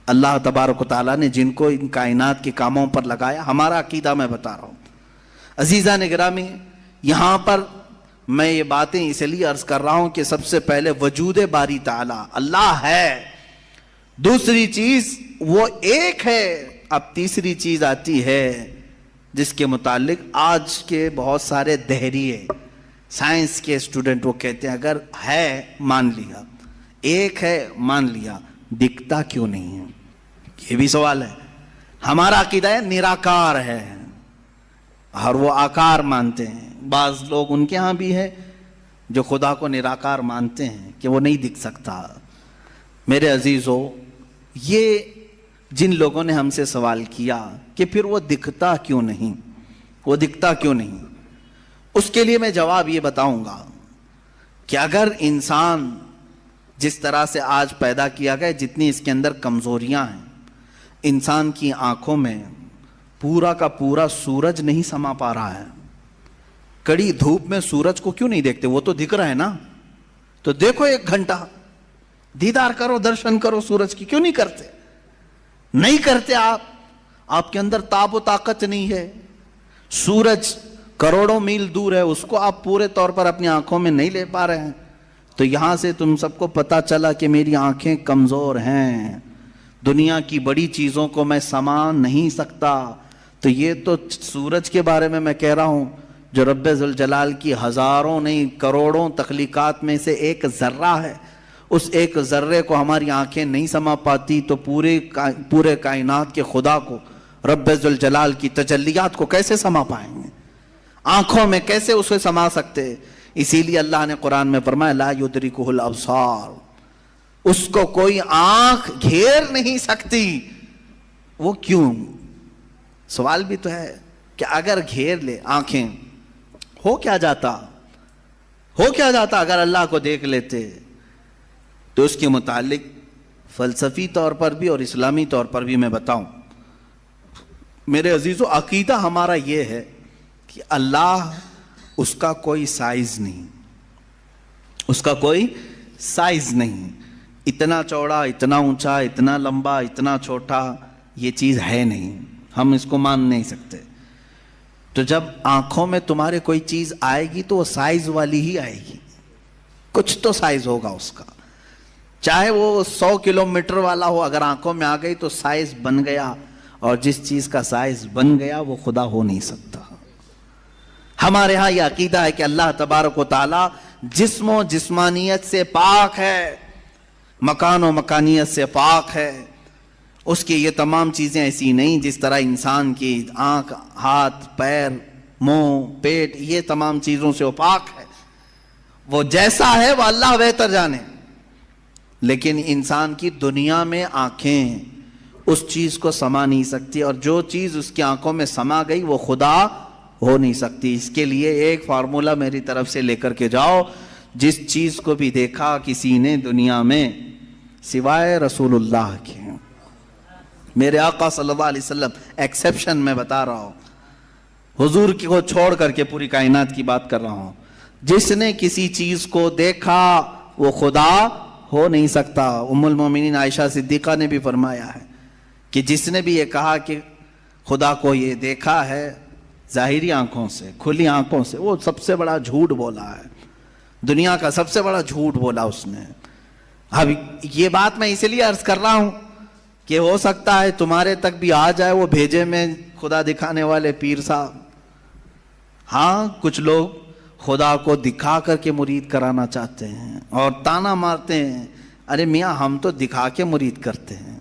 اللہ تبارک و تعالیٰ نے جن کو ان کائنات کے کاموں پر لگایا. ہمارا عقیدہ میں بتا رہا ہوں. عزیزان گرامی، یہاں پر میں یہ باتیں اس لیے عرض کر رہا ہوں کہ سب سے پہلے وجود باری تعالیٰ اللہ ہے. دوسری چیز وہ ایک ہے. اب تیسری چیز آتی ہے جس کے متعلق آج کے بہت سارے دہریے سائنس کے اسٹوڈنٹ وہ کہتے ہیں اگر ہے مان لیا، ایک ہے مان لیا، دکھتا کیوں نہیں ہے؟ یہ بھی سوال ہے. ہمارا عقیدہ ہے نراکار ہے، اور وہ آکار مانتے ہیں. بعض لوگ ان کے ہاں بھی ہے جو خدا کو نراکار مانتے ہیں کہ وہ نہیں دکھ سکتا. میرے عزیزو، یہ جن لوگوں نے ہم سے سوال کیا کہ پھر وہ دکھتا کیوں نہیں، وہ دکھتا کیوں نہیں، اس کے لیے میں جواب یہ بتاؤں گا کہ اگر انسان جس طرح سے آج پیدا کیا گیا، جتنی اس کے اندر کمزوریاں ہیں، انسان کی آنکھوں میں پورا کا پورا سورج نہیں سما پا رہا ہے. کڑی دھوپ میں سورج کو کیوں نہیں دیکھتے؟ وہ تو دکھ رہا ہے نا. تو دیکھو 1 گھنٹہ دیدار کرو، درشن کرو سورج کی. کیوں نہیں کرتے؟ نہیں کرتے. آپ کے اندر تاب و طاقت نہیں ہے. سورج کروڑوں میل دور ہے، اس کو آپ پورے طور پر اپنی آنکھوں میں نہیں لے پا رہے ہیں. تو یہاں سے تم سب کو پتا چلا کہ میری آنکھیں کمزور ہیں، دنیا کی بڑی چیزوں کو میں سما نہیں سکتا. تو یہ تو سورج کے بارے میں کہہ رہا ہوں جو رب ذوالجلال کی ہزاروں نہیں کروڑوں تخلیقات میں سے ایک ذرہ ہے. اس ایک ذرے کو ہماری آنکھیں نہیں سما پاتی تو پورے کائنات کے خدا کو، رب ذوالجلال کی تجلیات کو کیسے سما پائیں گے؟ آنکھوں میں کیسے اسے سما سکتے؟ اسی لیے اللہ نے قرآن میں فرمایا لا یدرکہ الابصار، اس کو کوئی آنکھ گھیر نہیں سکتی. وہ کیوں؟ سوال بھی تو ہے کہ اگر گھیر لے آنکھیں، ہو کیا جاتا اگر اللہ کو دیکھ لیتے؟ تو اس کے متعلق فلسفی طور پر بھی اور اسلامی طور پر بھی میں بتاؤں. میرے عزیزو، عقیدہ ہمارا یہ ہے کہ اللہ، اس کا کوئی سائز نہیں، اس کا کوئی سائز نہیں. اتنا چوڑا، اتنا اونچا، اتنا لمبا، اتنا چھوٹا، یہ چیز ہے نہیں. ہم اس کو مان نہیں سکتے. تو جب آنکھوں میں تمہارے کوئی چیز آئے گی تو وہ سائز والی ہی آئے گی. کچھ تو سائز ہوگا اس کا، چاہے وہ 100 کلومیٹر والا ہو. اگر آنکھوں میں آ گئی تو سائز بن گیا، اور جس چیز کا سائز بن گیا وہ خدا ہو نہیں سکتا. ہمارے ہاں یہ عقیدہ ہے کہ اللہ تبارک و تعالی جسم و جسمانیت سے پاک ہے، مکان و مکانیت سے پاک ہے. اس کی یہ تمام چیزیں ایسی نہیں جس طرح انسان کی آنکھ، ہاتھ، پیر، منہ، پیٹ، یہ تمام چیزوں سے وہ پاک ہے. وہ جیسا ہے وہ اللہ بہتر جانے. لیکن انسان کی دنیا میں آنکھیں اس چیز کو سما نہیں سکتی، اور جو چیز اس کی آنکھوں میں سما گئی وہ خدا ہو نہیں سکتی. اس کے لیے ایک فارمولا میری طرف سے لے کر کے جاؤ. جس چیز کو بھی دیکھا کسی نے دنیا میں سوائے رسول اللہ کے، میرے آقا صلی اللہ علیہ وسلم ایکسیپشن میں بتا رہا ہوں، حضور کو چھوڑ کر کے پوری کائنات کی بات کر رہا ہوں، جس نے کسی چیز کو دیکھا وہ خدا ہو نہیں سکتا. ام المومنین عائشہ صدیقہ نے بھی فرمایا ہے کہ جس نے بھی یہ کہا کہ خدا کو یہ دیکھا ہے ظاہری آنکھوں سے، کھلی آنکھوں سے، وہ سب سے بڑا جھوٹ بولا ہے. دنیا کا سب سے بڑا جھوٹ بولا اس نے. اب یہ بات میں اس لیے عرض کر رہا ہوں کہ ہو سکتا ہے تمہارے تک بھی آ جائے وہ بھیجے میں خدا دکھانے والے پیر صاحب. ہاں، کچھ لوگ خدا کو دکھا کر کے مرید کرانا چاہتے ہیں اور تانا مارتے ہیں، ارے میاں ہم تو دکھا کے مرید کرتے ہیں.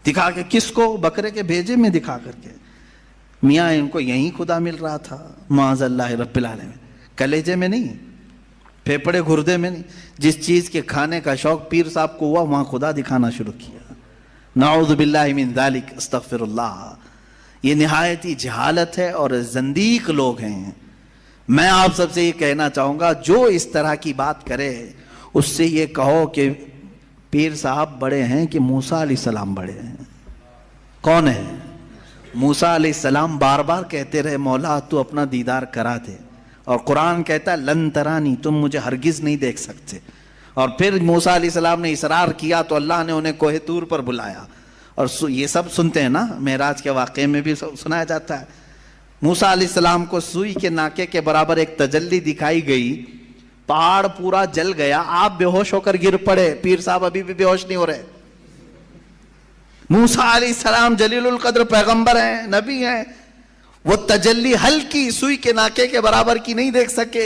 دکھا کے کس کو؟ بکرے کے بھیجے میں دکھا کر کے. میاں ان کو یہیں خدا مل رہا تھا معاذ اللہ رب العالمین. کلیجے میں نہیں، پھیپڑے گردے میں نہیں. جس چیز کے کھانے کا شوق پیر صاحب کو ہوا وہاں خدا دکھانا شروع کیا. نعوذ باللہ من ذالک، استغفر اللہ. یہ نہایتی جہالت ہے اور زندیق لوگ ہیں. میں آپ سب سے یہ کہنا چاہوں گا جو اس طرح کی بات کرے اس سے یہ کہو کہ پیر صاحب بڑے ہیں کہ موسیٰ علیہ السلام بڑے ہیں. کون ہے؟ موسیٰ علیہ السلام بار بار کہتے رہے مولا تو اپنا دیدار کرا دے، اور قرآن کہتا ہے لن ترانی، تم مجھے ہرگز نہیں دیکھ سکتے. اور پھر موسیٰ علیہ السلام نے اصرار کیا تو اللہ نے انہیں کوہ طور پر بلایا. اور یہ سب سنتے ہیں نا، معراج کے واقعے میں بھی سنایا جاتا ہے. موسیٰ علیہ السلام کو سوئی کے ناکے کے برابر ایک تجلی دکھائی گئی، پہاڑ پورا جل گیا، آپ بے ہوش ہو کر گر پڑے. پیر صاحب ابھی بھی بے ہوش نہیں ہو رہے. موسیٰ علیہ السلام جلیل القدر پیغمبر ہیں، نبی ہیں، وہ تجلی ہلکی سوئی کے ناکے کے برابر کی نہیں دیکھ سکے.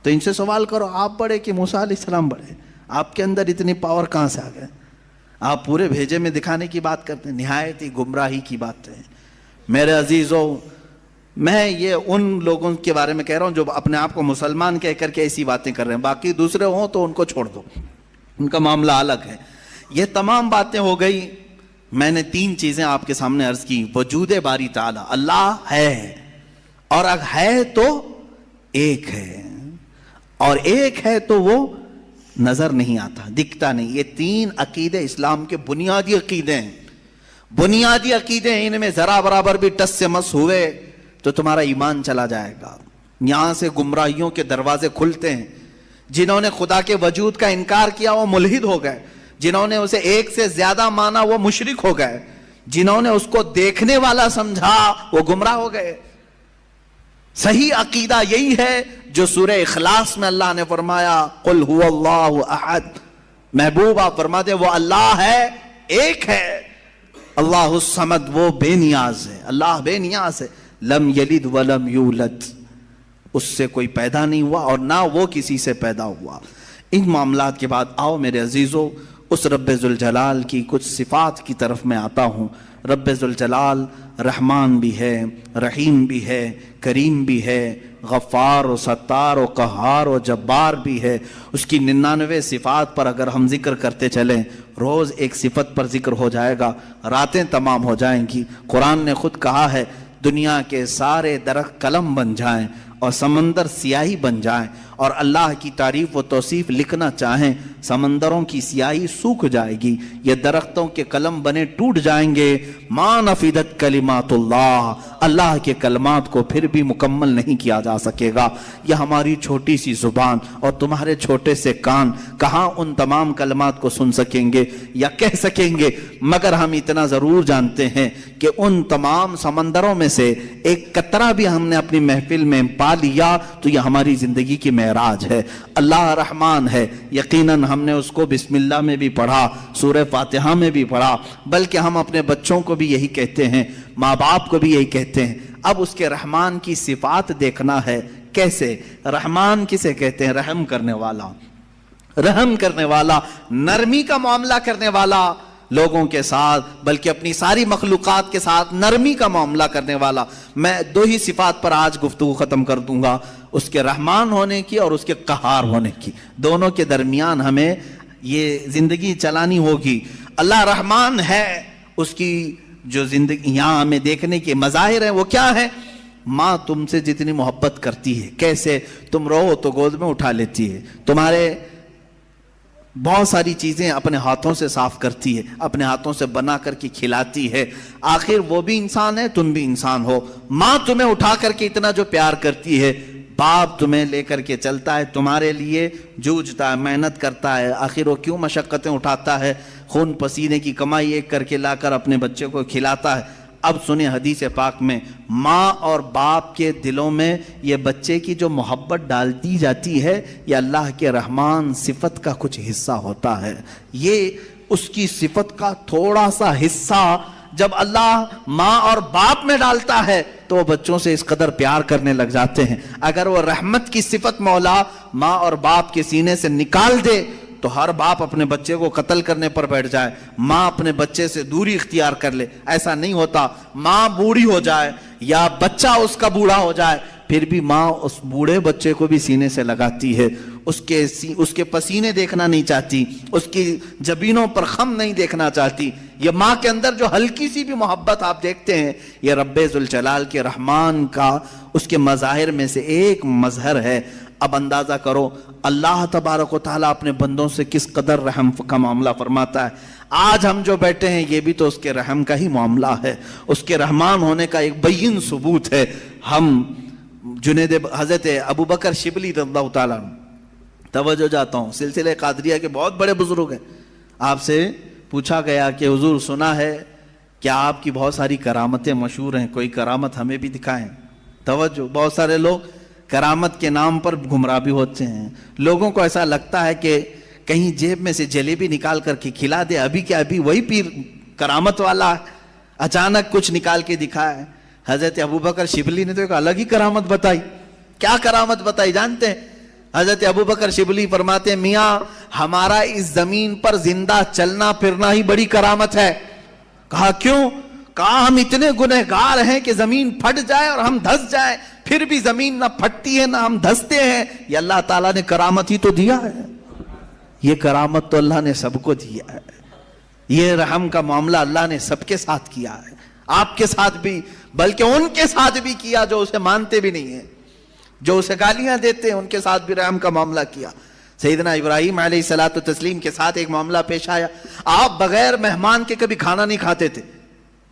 تو ان سے سوال کرو آپ بڑے کہ موسیٰ علیہ السلام بڑے؟ آپ کے اندر اتنی پاور کہاں سے آ گئے؟ آپ پورے بھیجے میں دکھانے کی بات کرتے ہیں، نہایت ہی گمراہی کی بات ہے. میرے عزیزوں، میں یہ ان لوگوں کے بارے میں کہہ رہا ہوں جو اپنے آپ کو مسلمان کہہ کر کے ایسی باتیں کر رہے ہیں. باقی دوسرے ہوں تو ان کو چھوڑ دو، ان کا معاملہ الگ ہے. یہ تمام باتیں ہو گئی. میں نے 3 چیزیں آپ کے سامنے عرض کی. وجود باری تعالی، اللہ ہے، اور اگر ہے تو ایک ہے، اور ایک ہے تو وہ نظر نہیں آتا، دکھتا نہیں. یہ 3 عقیدے اسلام کے بنیادی عقیدے ہیں. بنیادی عقیدے ہیں، ان میں ذرا برابر بھی ٹس سے مس ہوئے تو تمہارا ایمان چلا جائے گا. یہاں سے گمراہیوں کے دروازے کھلتے ہیں. جنہوں نے خدا کے وجود کا انکار کیا وہ ملحد ہو گئے، جنہوں نے اسے ایک سے زیادہ مانا وہ مشرک ہو گئے، جنہوں نے اس کو دیکھنے والا سمجھا وہ گمراہ ہو گئے. صحیح عقیدہ یہی ہے جو سورہ اخلاص میں اللہ نے فرمایا قل هو اللہ احد. محبوب آپ فرما دے وہ اللہ ہے، ایک ہے. اللہ الصمد، وہ بے نیاز ہے، اللہ بے نیاز ہے. لم یلد ولم یولد، اس سے کوئی پیدا نہیں ہوا اور نہ وہ کسی سے پیدا ہوا. ان معاملات کے بعد آؤ میرے عزیزو اس رب ذوالجلال کی کچھ صفات کی طرف میں آتا ہوں. رب ذوالجلال رحمان بھی ہے، رحیم بھی ہے، کریم بھی ہے، غفار و ستار و قہار و جبار بھی ہے. اس کی 99 صفات پر اگر ہم ذکر کرتے چلیں، روز ایک صفت پر ذکر ہو جائے گا، راتیں تمام ہو جائیں گی. قرآن نے خود کہا ہے دنیا کے سارے درخت قلم بن جائیں اور سمندر سیاہی بن جائیں اور اللہ کی تعریف و توصیف لکھنا چاہیں، سمندروں کی سیاہی سوکھ جائے گی، یہ درختوں کے قلم بنے ٹوٹ جائیں گے. ما نفدت کلمات اللہ، اللہ کے کلمات کو پھر بھی مکمل نہیں کیا جا سکے گا. یہ ہماری چھوٹی سی زبان اور تمہارے چھوٹے سے کان کہاں ان تمام کلمات کو سن سکیں گے یا کہہ سکیں گے، مگر ہم اتنا ضرور جانتے ہیں کہ ان تمام سمندروں میں سے ایک قطرہ بھی ہم نے اپنی محفل میں پا لیا تو یہ ہماری زندگی کی معراج ہے. اللہ رحمان ہے، یقیناً ہم نے اس کو بسم اللہ میں بھی پڑھا، سورہ فاتحہ میں بھی پڑھا، بلکہ ہم اپنے بچوں کو بھی یہی کہتے ہیں، ماں باپ کو بھی یہی کہتے ہیں. اب اس کے رحمان کی صفات دیکھنا ہے. کیسے؟ رحمان کسے کہتے ہیں؟ رحم کرنے والا، رحم کرنے والا، نرمی کا معاملہ کرنے والا لوگوں کے ساتھ، بلکہ اپنی ساری مخلوقات کے ساتھ نرمی کا معاملہ کرنے والا. میں 2 ہی صفات پر آج گفتگو ختم کر دوں گا، اس کے رحمان ہونے کی اور اس کے قہار ہونے کی. دونوں کے درمیان ہمیں یہ زندگی چلانی ہوگی. اللہ رحمان ہے، اس کی جو زندگی یہاں ہمیں دیکھنے کے مظاہر ہیں وہ کیا ہے؟ ماں تم سے جتنی محبت کرتی ہے، کیسے؟ تم رو تو گود میں اٹھا لیتی ہے، تمہارے بہت ساری چیزیں اپنے ہاتھوں سے صاف کرتی ہے، اپنے ہاتھوں سے بنا کر کے کھلاتی ہے. آخر وہ بھی انسان ہے، تم بھی انسان ہو. ماں تمہیں اٹھا کر کے اتنا جو پیار کرتی ہے، باپ تمہیں لے کر کے چلتا ہے، تمہارے لیے جوجھتا ہے، محنت کرتا ہے. آخر وہ کیوں مشقتیں اٹھاتا ہے؟ خون پسینے کی کمائی ایک کر کے لا کر اپنے بچے کو کھلاتا ہے. اب سنیں حدیث پاک میں ماں اور باپ کے دلوں میں یہ بچے کی جو محبت ڈال دی جاتی ہے، یہ اللہ کے رحمان صفت کا کچھ حصہ ہوتا ہے. یہ اس کی صفت کا تھوڑا سا حصہ جب اللہ ماں اور باپ میں ڈالتا ہے تو وہ بچوں سے اس قدر پیار کرنے لگ جاتے ہیں. اگر وہ رحمت کی صفت مولا ماں اور باپ کے سینے سے نکال دے تو ہر باپ اپنے بچے کو قتل کرنے پر بیٹھ جائے، ماں اپنے بچے سے دوری اختیار کر لے. ایسا نہیں ہوتا. ماں بوڑھی ہو جائے یا بچہ اس کا بوڑھا ہو جائے، پھر بھی ماں اس بوڑھے بچے کو بھی سینے سے لگاتی ہے، اس کے پسینے دیکھنا نہیں چاہتی، اس کی جبینوں پر خم نہیں دیکھنا چاہتی. یہ ماں کے اندر جو ہلکی سی بھی محبت آپ دیکھتے ہیں، یہ رب ذوالجلال کے رحمان کا اس کے مظاہر میں سے ایک مظہر ہے. اب اندازہ کرو اللہ تبارک و تعالیٰ اپنے بندوں سے کس قدر رحم کا معاملہ فرماتا ہے. آج ہم جو بیٹھے ہیں یہ بھی تو اس کے رحم کا ہی معاملہ ہے, اس کے رحمان ہونے کا ایک بین ثبوت ہے. ہم حضرت ابو بکر شبلی رضی اللہ تعالیٰ, توجہ جاتا ہوں, سلسلہ قادریہ کے بہت بڑے بزرگ ہیں. آپ سے پوچھا گیا کہ حضور سنا ہے کہ آپ کی بہت ساری کرامتیں مشہور ہیں, کوئی کرامت ہمیں بھی دکھائیں. توجہ, بہت سارے لوگ کرامت کے نام پر گمراہ بھی ہوتے ہیں. لوگوں کو ایسا لگتا ہے کہ کہیں جیب میں سے جلیبی نکال کر کے کھلا دے, ابھی کیا ابھی وہی پیر کرامت والا اچانک کچھ نکال کے دکھائے. حضرت ابوبکر شبلی نے تو ایک الگ ہی کرامت بتائی. کیا کرامت بتائی جانتے ہیں؟ حضرت ابوبکر شبلی فرماتے ہیں میاں ہمارا اس زمین پر زندہ چلنا پھرنا ہی بڑی کرامت ہے. کہا کیوں؟ کہا ہم اتنے گنہگار ہیں کہ زمین پھٹ جائے اور ہم دھس جائیں, پھر بھی زمین نہ پھٹتی ہے نہ ہم دھستے ہیں. یہ اللہ تعالیٰ نے کرامت ہی تو دیا ہے. یہ کرامت تو اللہ نے سب کو دیا ہے. یہ رحم کا معاملہ اللہ نے سب کے ساتھ کیا ہے, آپ کے ساتھ بھی, بلکہ ان کے ساتھ بھی کیا جو اسے مانتے بھی نہیں ہیں, جو اسے گالیاں دیتے ہیں, ان کے ساتھ بھی رحم کا معاملہ کیا. سیدنا ابراہیم علیہ الصلوۃ والتسلیم کے ساتھ ایک معاملہ پیش آیا. آپ بغیر مہمان کے کبھی کھانا نہیں کھاتے تھے,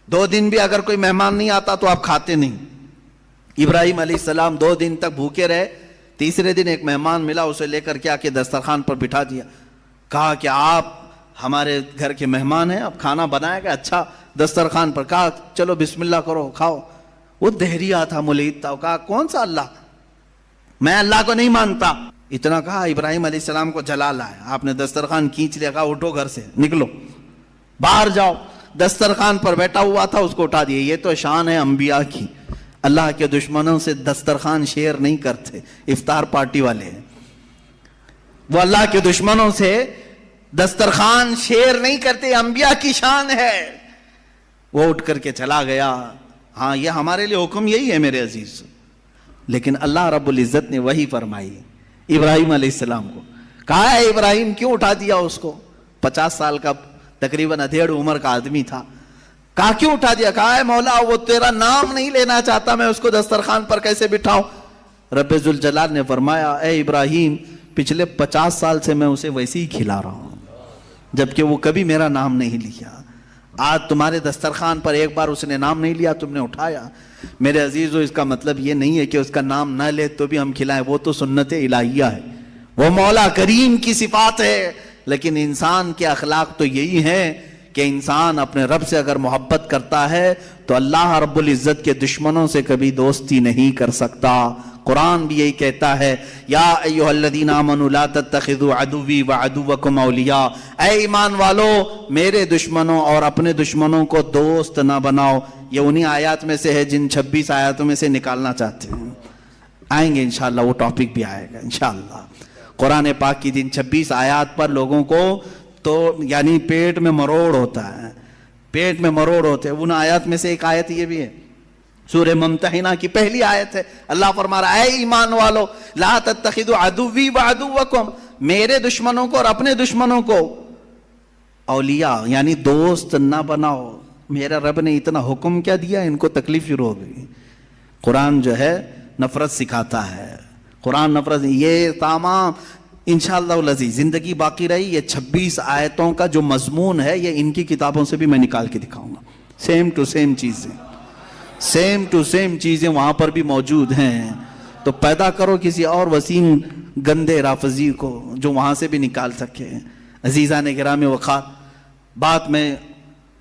2 دن بھی اگر کوئی مہمان نہیں آتا تو آپ کھاتے نہیں. ابراہیم علیہ السلام 2 دن تک بھوکے رہے. تیسرے دن ایک مہمان ملا, اسے لے کر کے آ کے دسترخوان پر بٹھا دیا. کہا کہ آپ ہمارے گھر کے مہمان ہیں, اب کھانا بنایا گیا اچھا دسترخوان پر. کہا چلو بسم اللہ کرو کھاؤ. وہ دہریہ تھا, ملحد تھا. کہا کون سا اللہ, میں اللہ کو نہیں مانتا. اتنا کہا ابراہیم علیہ السلام کو جلال آیا. آپ نے دسترخوان کھینچ لیا, کہا اٹھو گھر سے, نکلو باہر جاؤ. دسترخوان پر بیٹھا ہوا تھا, اس کو اٹھا دیا. یہ تو شان ہے انبیاء کی. اللہ کے دشمنوں سے دسترخوان شیئر نہیں کرتے, افطار پارٹی والے ہیں وہ. اللہ کے دشمنوں سے دسترخوان شیئر نہیں کرتے, انبیاء کی شان ہے. وہ اٹھ کر کے چلا گیا. ہاں یہ ہمارے لیے حکم یہی ہے میرے عزیز. لیکن اللہ رب العزت نے وہی فرمائی ابراہیم علیہ السلام کو. کہا ہے ابراہیم کیوں اٹھا دیا اس کو؟ 50 سال کا تقریباً ادھیڑ عمر کا آدمی تھا. کہا کیوں اٹھا دیا؟ کہا ہے مولا وہ تیرا نام نہیں لینا چاہتا, میں اس کو دسترخوان پر کیسے بٹھاؤں؟ رب ذوالجلال نے فرمایا اے ابراہیم پچھلے 50 سال سے میں اسے ویسے ہی کھلا رہا ہوں, جبکہ وہ کبھی میرا نام نہیں لیا. آج تمہارے دسترخوان پر ایک بار اس نے نام نہیں لیا, تم نے اٹھایا. میرے عزیزو اس کا مطلب یہ نہیں ہے کہ اس کا نام نہ لے تو بھی ہم کھلائیں, وہ تو سنت الہیہ ہے, وہ مولا کریم کی صفات ہے. لیکن انسان کے اخلاق تو یہی ہیں کہ انسان اپنے رب سے اگر محبت کرتا ہے تو اللہ رب العزت کے دشمنوں سے کبھی دوستی نہیں کر سکتا. قرآن بھی یہی کہتا ہے یا ایھا الذین آمنوا لا تتخذوا عدوی وعدوکم اولیاء, اے ایمان والو میرے دشمنوں اور اپنے دشمنوں کو دوست نہ بناؤ. یہ انہی آیات میں سے ہے جن 26 آیاتوں میں سے نکالنا چاہتے ہیں. آئیں گے انشاءاللہ, وہ ٹاپک بھی آئے گا انشاءاللہ. قرآن پاک کی جن 26 آیات پر لوگوں کو تو یعنی پیٹ میں مروڑ ہوتا ہے, پیٹ میں مروڑ ہوتے ہیں. ان آیات میں سے ایک آیت یہ بھی ہے, سورہ ممتحنہ کی پہلی آیت ہے. اللہ فرما رہا ہے اے ایمان والو لا تتخذوا عدوی وعدوکم, میرے دشمنوں کو اور اپنے دشمنوں کو اولیاء یعنی دوست نہ بناؤ. میرا رب نے اتنا حکم کیا دیا, ان کو تکلیف شروع ہو گئی. قرآن جو ہے نفرت سکھاتا ہے, قرآن نفرت. یہ تمام انشاءاللہ العزیز زندگی باقی رہی, یہ 26 آیتوں کا جو مضمون ہے یہ ان کی کتابوں سے بھی میں نکال کے دکھاؤں گا. سیم ٹو سیم چیزیں, سیم ٹو سیم چیزیں وہاں پر بھی موجود ہیں. تو پیدا کرو کسی اور وسیم گندے رافضی کو جو وہاں سے بھی نکال سکے. عزیزان گرامی وقار, بات میں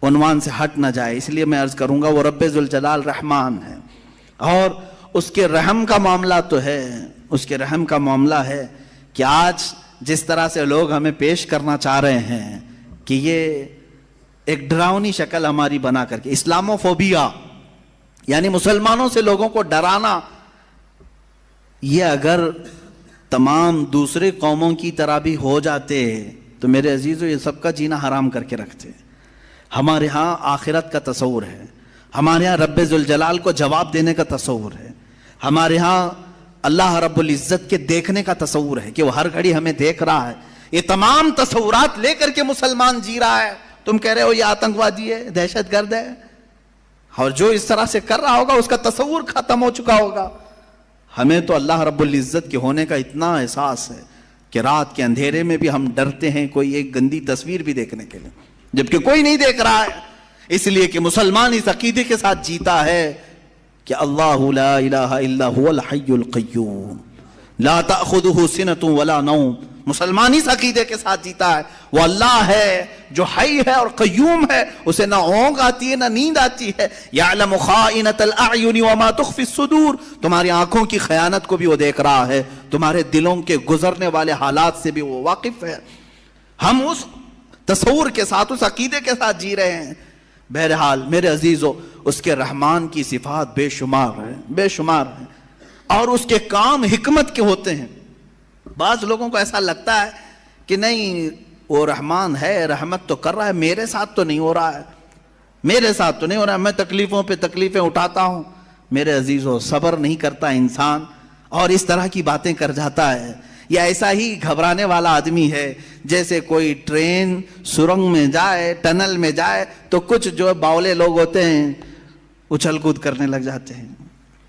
عنوان سے ہٹ نہ جائے اس لیے میں عرض کروں گا, وہ رب ذوالجلال رحمان ہے اور اس کے رحم کا معاملہ تو ہے, اس کے رحم کا معاملہ ہے کہ آج جس طرح سے لوگ ہمیں پیش کرنا چاہ رہے ہیں کہ یہ ایک ڈراؤنی شکل ہماری بنا کر کے, اسلاموفوبیا یعنی مسلمانوں سے لوگوں کو ڈرانا, یہ اگر تمام دوسرے قوموں کی طرح بھی ہو جاتے تو میرے عزیزو یہ سب کا جینا حرام کر کے رکھتے. ہمارے ہاں آخرت کا تصور ہے, ہمارے ہاں رب ذوالجلال کو جواب دینے کا تصور ہے, ہمارے ہاں اللہ رب العزت کے دیکھنے کا تصور ہے کہ وہ ہر گھڑی ہمیں دیکھ رہا ہے. یہ تمام تصورات لے کر کے مسلمان جی رہا ہے. تم کہہ رہے ہو یہ آتنکوادی ہے, دہشت گرد ہے, اور جو اس طرح سے کر رہا ہوگا اس کا تصور ختم ہو چکا ہوگا. ہمیں تو اللہ رب العزت کے ہونے کا اتنا احساس ہے کہ رات کے اندھیرے میں بھی ہم ڈرتے ہیں کوئی ایک گندی تصویر بھی دیکھنے کے لیے، جبکہ کوئی نہیں دیکھ رہا ہے، اس لیے کہ مسلمان اس عقیدے کے ساتھ جیتا ہے کہ اللہ لا الہ الا هو الحی القیوم لا تأخذہ سنۃ ولا نوم۔ مسلمان اس عقیدے کے ساتھ جیتا ہے، وہ اللہ ہے جو حی ہے اور قیوم ہے، اسے نہ اونگ آتی ہے نہ نیند آتی ہے۔ یعلم خائنۃ الاعین وما تخفی الصدور، تمہاری آنکھوں کی خیانت کو بھی وہ دیکھ رہا ہے، تمہارے دلوں کے گزرنے والے حالات سے بھی وہ واقف ہے۔ ہم اس تصور کے ساتھ، اس عقیدے کے ساتھ جی رہے ہیں۔ بہرحال میرے عزیزو، اس کے رحمان کی صفات بے شمار ہیں، بے شمار ہیں، اور اس کے کام حکمت کے ہوتے ہیں۔ بعض لوگوں کو ایسا لگتا ہے کہ نہیں وہ رحمان ہے، رحمت تو کر رہا ہے، میرے ساتھ تو نہیں ہو رہا ہے، میرے ساتھ تو نہیں ہو رہا ہے، میں تکلیفوں پہ تکلیفیں اٹھاتا ہوں۔ میرے عزیزو، صبر نہیں کرتا انسان اور اس طرح کی باتیں کر جاتا ہے، یا ایسا ہی گھبرانے والا آدمی ہے جیسے کوئی ٹرین سرنگ میں جائے، ٹنل میں جائے تو کچھ جو باولے لوگ ہوتے ہیں اچھل کود کرنے لگ جاتے ہیں۔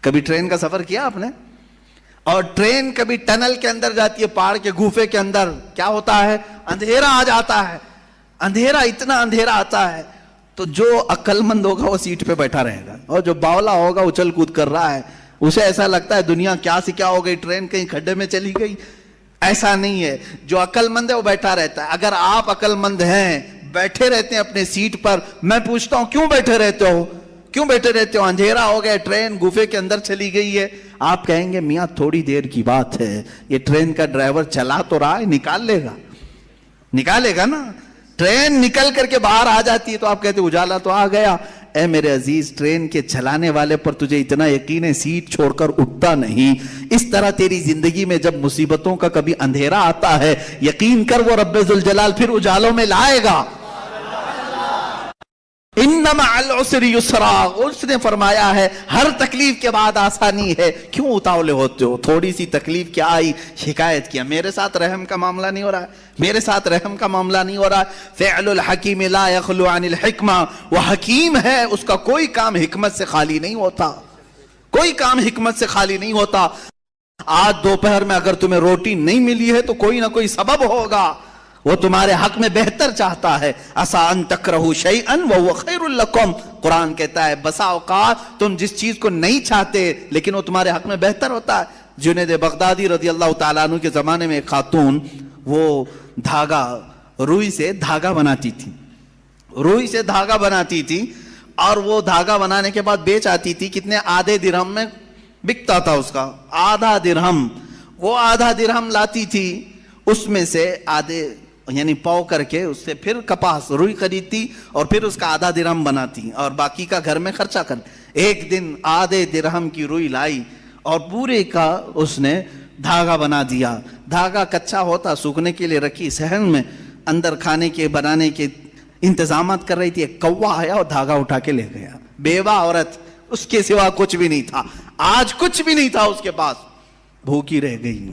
کبھی ٹرین کا سفر کیا آپ نے؟ اور ٹرین کبھی ٹنل کے اندر جاتی ہے، پہاڑ کے گوفے کے اندر، کیا ہوتا ہے؟ اندھیرا آ جاتا ہے، اندھیرا، اتنا اندھیرا آتا ہے تو جو عقل مند ہوگا وہ سیٹ پہ بیٹھا رہے گا، اور جو باولا ہوگا اچھل کود کر رہا ہے، اسے ایسا لگتا ہے دنیا کیا سے کیا ہو گئی، ٹرین کہیں کھڈے میں چلی گئی۔ ایسا نہیں ہے، جو عقل مند ہے وہ بیٹھا رہتا ہے۔ اگر آپ عقل مند ہیں، بیٹھے رہتے ہیں اپنے سیٹ پر، میں پوچھتا ہوں کیوں بیٹھے رہتے ہو؟ کیوں بیٹھے رہتے ہو؟ اندھیرا ہو گیا، ٹرین گوفے کے اندر چلی گئی ہے، آپ کہیں گے میاں تھوڑی دیر کی بات ہے، یہ ٹرین کا ڈرائیور چلا تو رہا ہے، نکالے گا نا۔ ٹرین نکل کر کے باہر آ جاتی ہے تو آپ کہتے اجالا تو آ گیا۔ اے میرے عزیز، ٹرین کے چلانے والے پر تجھے اتنا یقین ہے سیٹ چھوڑ کر اٹھتا نہیں۔ اس طرح تیری زندگی میں جب مصیبتوں کا کبھی اندھیرا آتا ہے، یقین کر وہ رب ذوالجلال پھر اجالوں میں لائے گا۔ ان مع العسر یسرا، اس نے فرمایا ہے ہر تکلیف کے بعد آسانی ہے۔ کیوں اتاولے ہوتے ہو؟ تھوڑی سی تکلیف کیا آئی، شکایت کیا، میرے ساتھ رحم کا معاملہ نہیں ہو رہا ہے، میرے ساتھ رحم کا معاملہ نہیں ہو رہا ہے۔ فعل الحکیم لا یخلو عن الحکمہ، وہ حکیم ہے، اس کا کوئی کام حکمت سے خالی نہیں ہوتا، کوئی کام حکمت سے خالی نہیں ہوتا۔ آج دوپہر میں اگر تمہیں روٹی نہیں ملی ہے تو کوئی نہ کوئی سبب ہوگا، وہ تمہارے حق میں بہتر چاہتا ہے۔ عسیٰ ان تکرہوا شیئا وہو خیر لکم، قرآن کہتا ہے بسا اوقات تم جس چیز کو نہیں چاہتے لیکن وہ تمہارے حق میں بہتر ہوتا ہے۔ جنید بغدادی رضی اللہ تعالیٰ عنہ کے زمانے میں ایک خاتون، وہ روئی سے دھاگا بناتی تھی، روئی سے دھاگا بناتی تھی، اور وہ دھاگا بنانے کے بعد بیچ آتی تھی، کتنے؟ آدھے درہم میں بکتا تھا اس کا، آدھا درہم۔ وہ آدھا درہم لاتی تھی، اس میں سے آدھے یعنی پاؤ کر کے اس سے پھر کپاس روئی خریدتی اور پھر اس کا آدھا درہم بناتی اور باقی کا گھر میں خرچہ کرتی۔ ایک دن آدھے درہم کی روئی لائی اور پورے کا اس نے دھاگا بنا دیا۔ دھاگا کچا ہوتا، سوکھنے کے لیے رکھی صحن میں، اندر کھانے کے بنانے کے انتظامات کر رہی تھی، ایک کوا آیا اور دھاگا اٹھا کے لے گیا۔ بیوہ عورت، اس کے سوا کچھ بھی نہیں تھا، آج کچھ بھی نہیں تھا اس کے پاس، بھوکی رہ گئی۔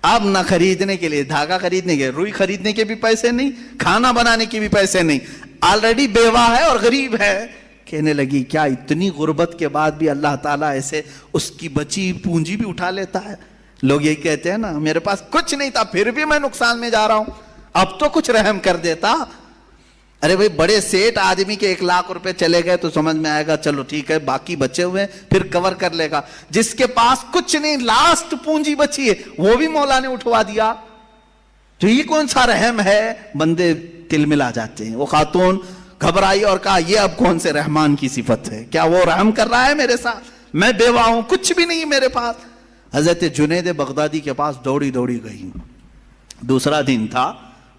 اب نہ خریدنے کے لیے دھاگا خریدنے کے، روئی خریدنے کے بھی پیسے نہیں، کھانا بنانے کے بھی پیسے نہیں، آلریڈی بیوہ ہے اور غریب ہے۔ کہنے لگی کیا اتنی غربت کے بعد بھی اللہ تعالیٰ ایسے اس کی بچی پونجی بھی اٹھا لیتا ہے؟ لوگ یہی کہتے ہیں نا، میرے پاس کچھ نہیں تھا پھر بھی میں نقصان میں جا رہا ہوں، اب تو کچھ رحم کر دیتا۔ ارے بھائی، بڑے سیٹ آدمی کے 1 لاکھ روپے چلے گئے تو سمجھ میں آئے گا چلو ٹھیک ہے، باقی بچے ہوئے پھر کور کر لے گا۔ جس کے پاس کچھ نہیں، لاسٹ پونجی بچی ہے، وہ بھی مولا نے اٹھوا دیا، تو یہ کون سا رحم ہے؟ بندے تل ملا جاتے ہیں۔ وہ خاتون گھبرائی اور کہا یہ اب کون سے رحمان کی صفت ہے؟ کیا وہ رحم کر رہا ہے میرے ساتھ؟ میں بیوہ ہوں، کچھ بھی نہیں میرے پاس۔ حضرت جنید بغدادی کے پاس دوڑی دوڑی گئی، دوسرا دن تھا،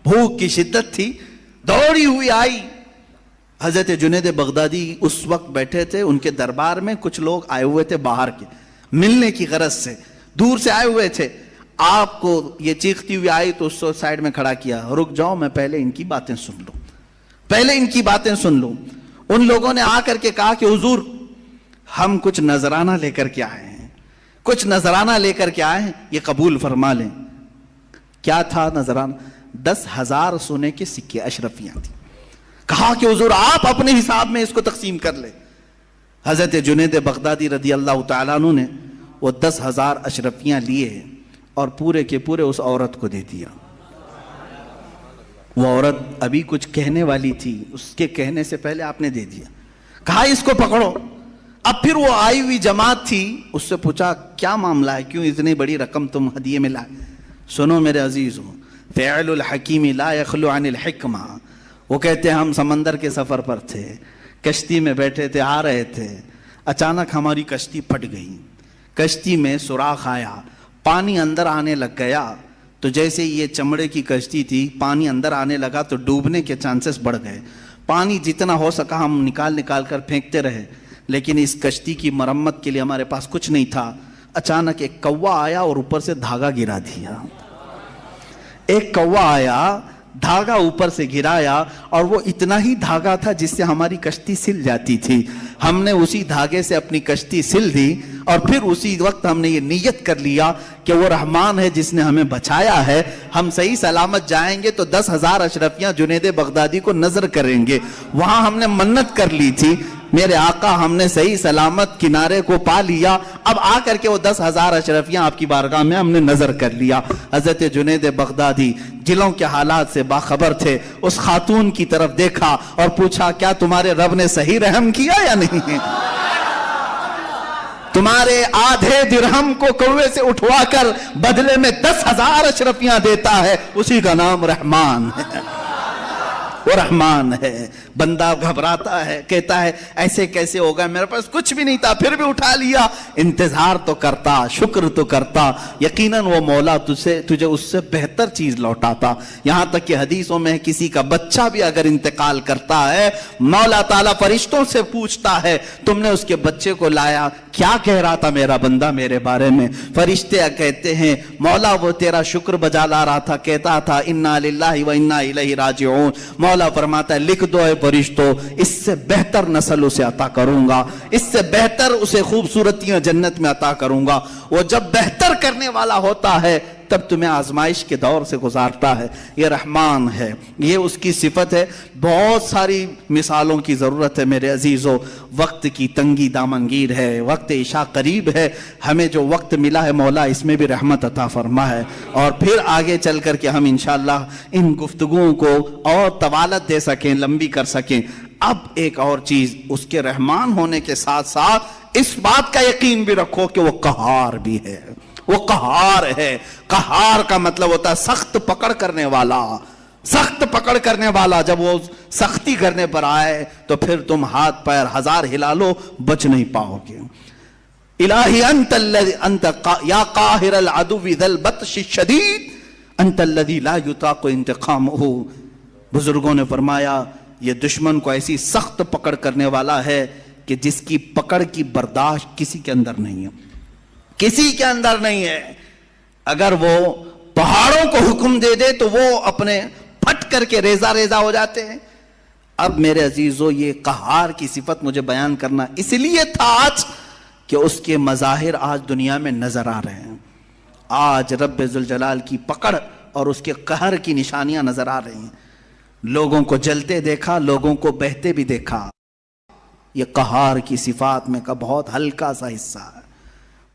بھوک کی شدت تھی، دوڑی ہوئی آئی۔ حضرت جنید بغدادی اس وقت بیٹھے تھے، ان کے دربار میں کچھ لوگ آئے ہوئے تھے باہر کے، ملنے کی غرض سے دور سے آئے ہوئے تھے۔ آپ کو یہ چیختی ہوئی آئی تو اس کو سائڈ میں کھڑا کیا، رک جاؤ میں پہلے ان کی باتیں سن لوں، پہلے ان کی باتیں سن لوں۔ ان لوگوں نے آ کر کے کہا کہ حضور ہم کچھ نذرانہ لے کر کے آئے ہیں، کچھ نذرانہ لے کر کے آئے ہیں، یہ قبول فرما لیں۔ کیا تھا نذرانہ؟ 10,000 سونے کے سکے، اشرفیاں تھیں۔ کہا کہ حضور آپ اپنے حساب میں اس کو تقسیم کر لیں۔ حضرت جنید بغدادی رضی اللہ تعالیٰ عنہ نے وہ 10,000 اشرفیاں لیے اور پورے کے پورے اس عورت کو دے دیا. وہ عورت ابھی کچھ کہنے والی تھی، اس کے کہنے سے پہلے آپ نے دے دیا. کہا اس کو پکڑو. اب پھر وہ آئی ہوئی جماعت تھی، اس سے پوچھا کیا معاملہ ہے، کیوں اتنی بڑی رقم تم ہدیے میں لائے؟ سنو میرے عزیزوں، فعل الحکیم لا یخلو عن الحکمہ. وہ کہتے ہیں ہم سمندر کے سفر پر تھے، کشتی میں بیٹھے تھے، آ رہے تھے، اچانک ہماری کشتی پھٹ گئی. کشتی میں سوراخ آیا، پانی اندر آنے لگ گیا. تو جیسے یہ چمڑے کی کشتی تھی، پانی اندر آنے لگا تو ڈوبنے کے چانسز بڑھ گئے. پانی جتنا ہو سکا ہم نکال کر پھینکتے رہے، لیکن اس کشتی کی مرمت کے لیے ہمارے پاس کچھ نہیں تھا. اچانک ایک کوا آیا اور اوپر سے دھاگا گرا دیا. ایک کوا آیا، دھاگا اوپر سے گرایا، اور وہ اتنا ہی دھاگا تھا جس سے ہماری کشتی سل جاتی تھی. ہم نے اسی دھاگے سے اپنی کشتی سل دی، اور پھر اسی وقت ہم نے یہ نیت کر لیا کہ وہ رحمان ہے جس نے ہمیں بچایا ہے. ہم صحیح سلامت جائیں گے تو 10,000 اشرفیاں جنید بغدادی کو نظر کریں گے. وہاں ہم نے منت کر لی تھی، میرے آقا ہم نے صحیح سلامت کنارے کو پا لیا. اب آ کر کے وہ 10,000 اشرفیاں آپ کی بارگاہ میں ہم نے نظر کر لیا. حضرت جنید بغدادی دلوں کے حالات سے باخبر تھے. اس خاتون کی طرف دیکھا اور پوچھا کیا تمہارے رب نے صحیح رحم کیا یا نہیں؟ تمہارے آدھے درہم کو کوے سے اٹھوا کر بدلے میں 10,000 اشرفیاں دیتا ہے، اسی کا نام رحمان ہے. وہ رحمان ہے. بندہ گھبراتا ہے، کہتا ہے ایسے کیسے ہوگا، میرے پاس کچھ بھی نہیں تھا پھر بھی اٹھا لیا. انتظار تو کرتا، شکر تو کرتا، یقیناً وہ مولا تجھے اس سے بہتر چیز لوٹاتا. یہاں تک کہ حدیثوں میں کسی کا بچہ بھی اگر انتقال کرتا ہے، مولا تعالیٰ فرشتوں سے پوچھتا ہے تم نے اس کے بچے کو لایا، کیا کہہ رہا تھا میرا بندہ میرے بارے میں؟ فرشتے کہتے ہیں مولا وہ تیرا شکر بجا لا رہا تھا، کہتا تھا انا للہ و انا الیہ راجعون. مولا فرماتا ہے لکھ دو اے فرشتوں، اس سے بہتر نسل اسے عطا کروں گا، اس سے بہتر اسے خوبصورتیاں جنت میں عطا کروں گا. وہ جب بہتر کرنے والا ہوتا ہے تب تمہیں آزمائش کے دور سے گزارتا ہے. یہ رحمان ہے، یہ اس کی صفت ہے. بہت ساری مثالوں کی ضرورت ہے میرے عزیزو. وقت کی تنگی دامنگیر ہے، وقت عشاء قریب ہے. ہمیں جو وقت ملا ہے مولا اس میں بھی رحمت عطا فرما ہے، اور پھر آگے چل کر کے ہم انشاءاللہ ان گفتگوؤں کو اور طوالت دے سکیں، لمبی کر سکیں. اب ایک اور چیز، اس کے رحمان ہونے کے ساتھ ساتھ اس بات کا یقین بھی رکھو کہ وہ قہار بھی ہے. وہ قہار ہے. قہار کا مطلب ہوتا ہے سخت پکڑ کرنے والا. سخت پکڑ کرنے والا جب وہ سختی کرنے پر آئے تو پھر تم ہاتھ پیر ہزار ہلا لو بچ نہیں پاؤ گے. الہی انت یا قاہر العدو ذا البطش الشدید انت الذی لا یطاق انتقامہ. بزرگوں نے فرمایا یہ دشمن کو ایسی سخت پکڑ کرنے والا ہے کہ جس کی پکڑ کی برداشت کسی کے اندر نہیں ہے، کسی کے اندر نہیں ہے. اگر وہ پہاڑوں کو حکم دے دے تو وہ اپنے پھٹ کر کے ریزہ ریزہ ہو جاتے ہیں. اب میرے عزیزو یہ قہار کی صفت مجھے بیان کرنا اس لیے تھا آج کہ اس کے مظاہر آج دنیا میں نظر آ رہے ہیں. آج رب ذوالجلال کی پکڑ اور اس کے قہر کی نشانیاں نظر آ رہی ہیں. لوگوں کو جلتے دیکھا، لوگوں کو بہتے بھی دیکھا. یہ قہار کی صفات میں کا بہت ہلکا سا حصہ ہے.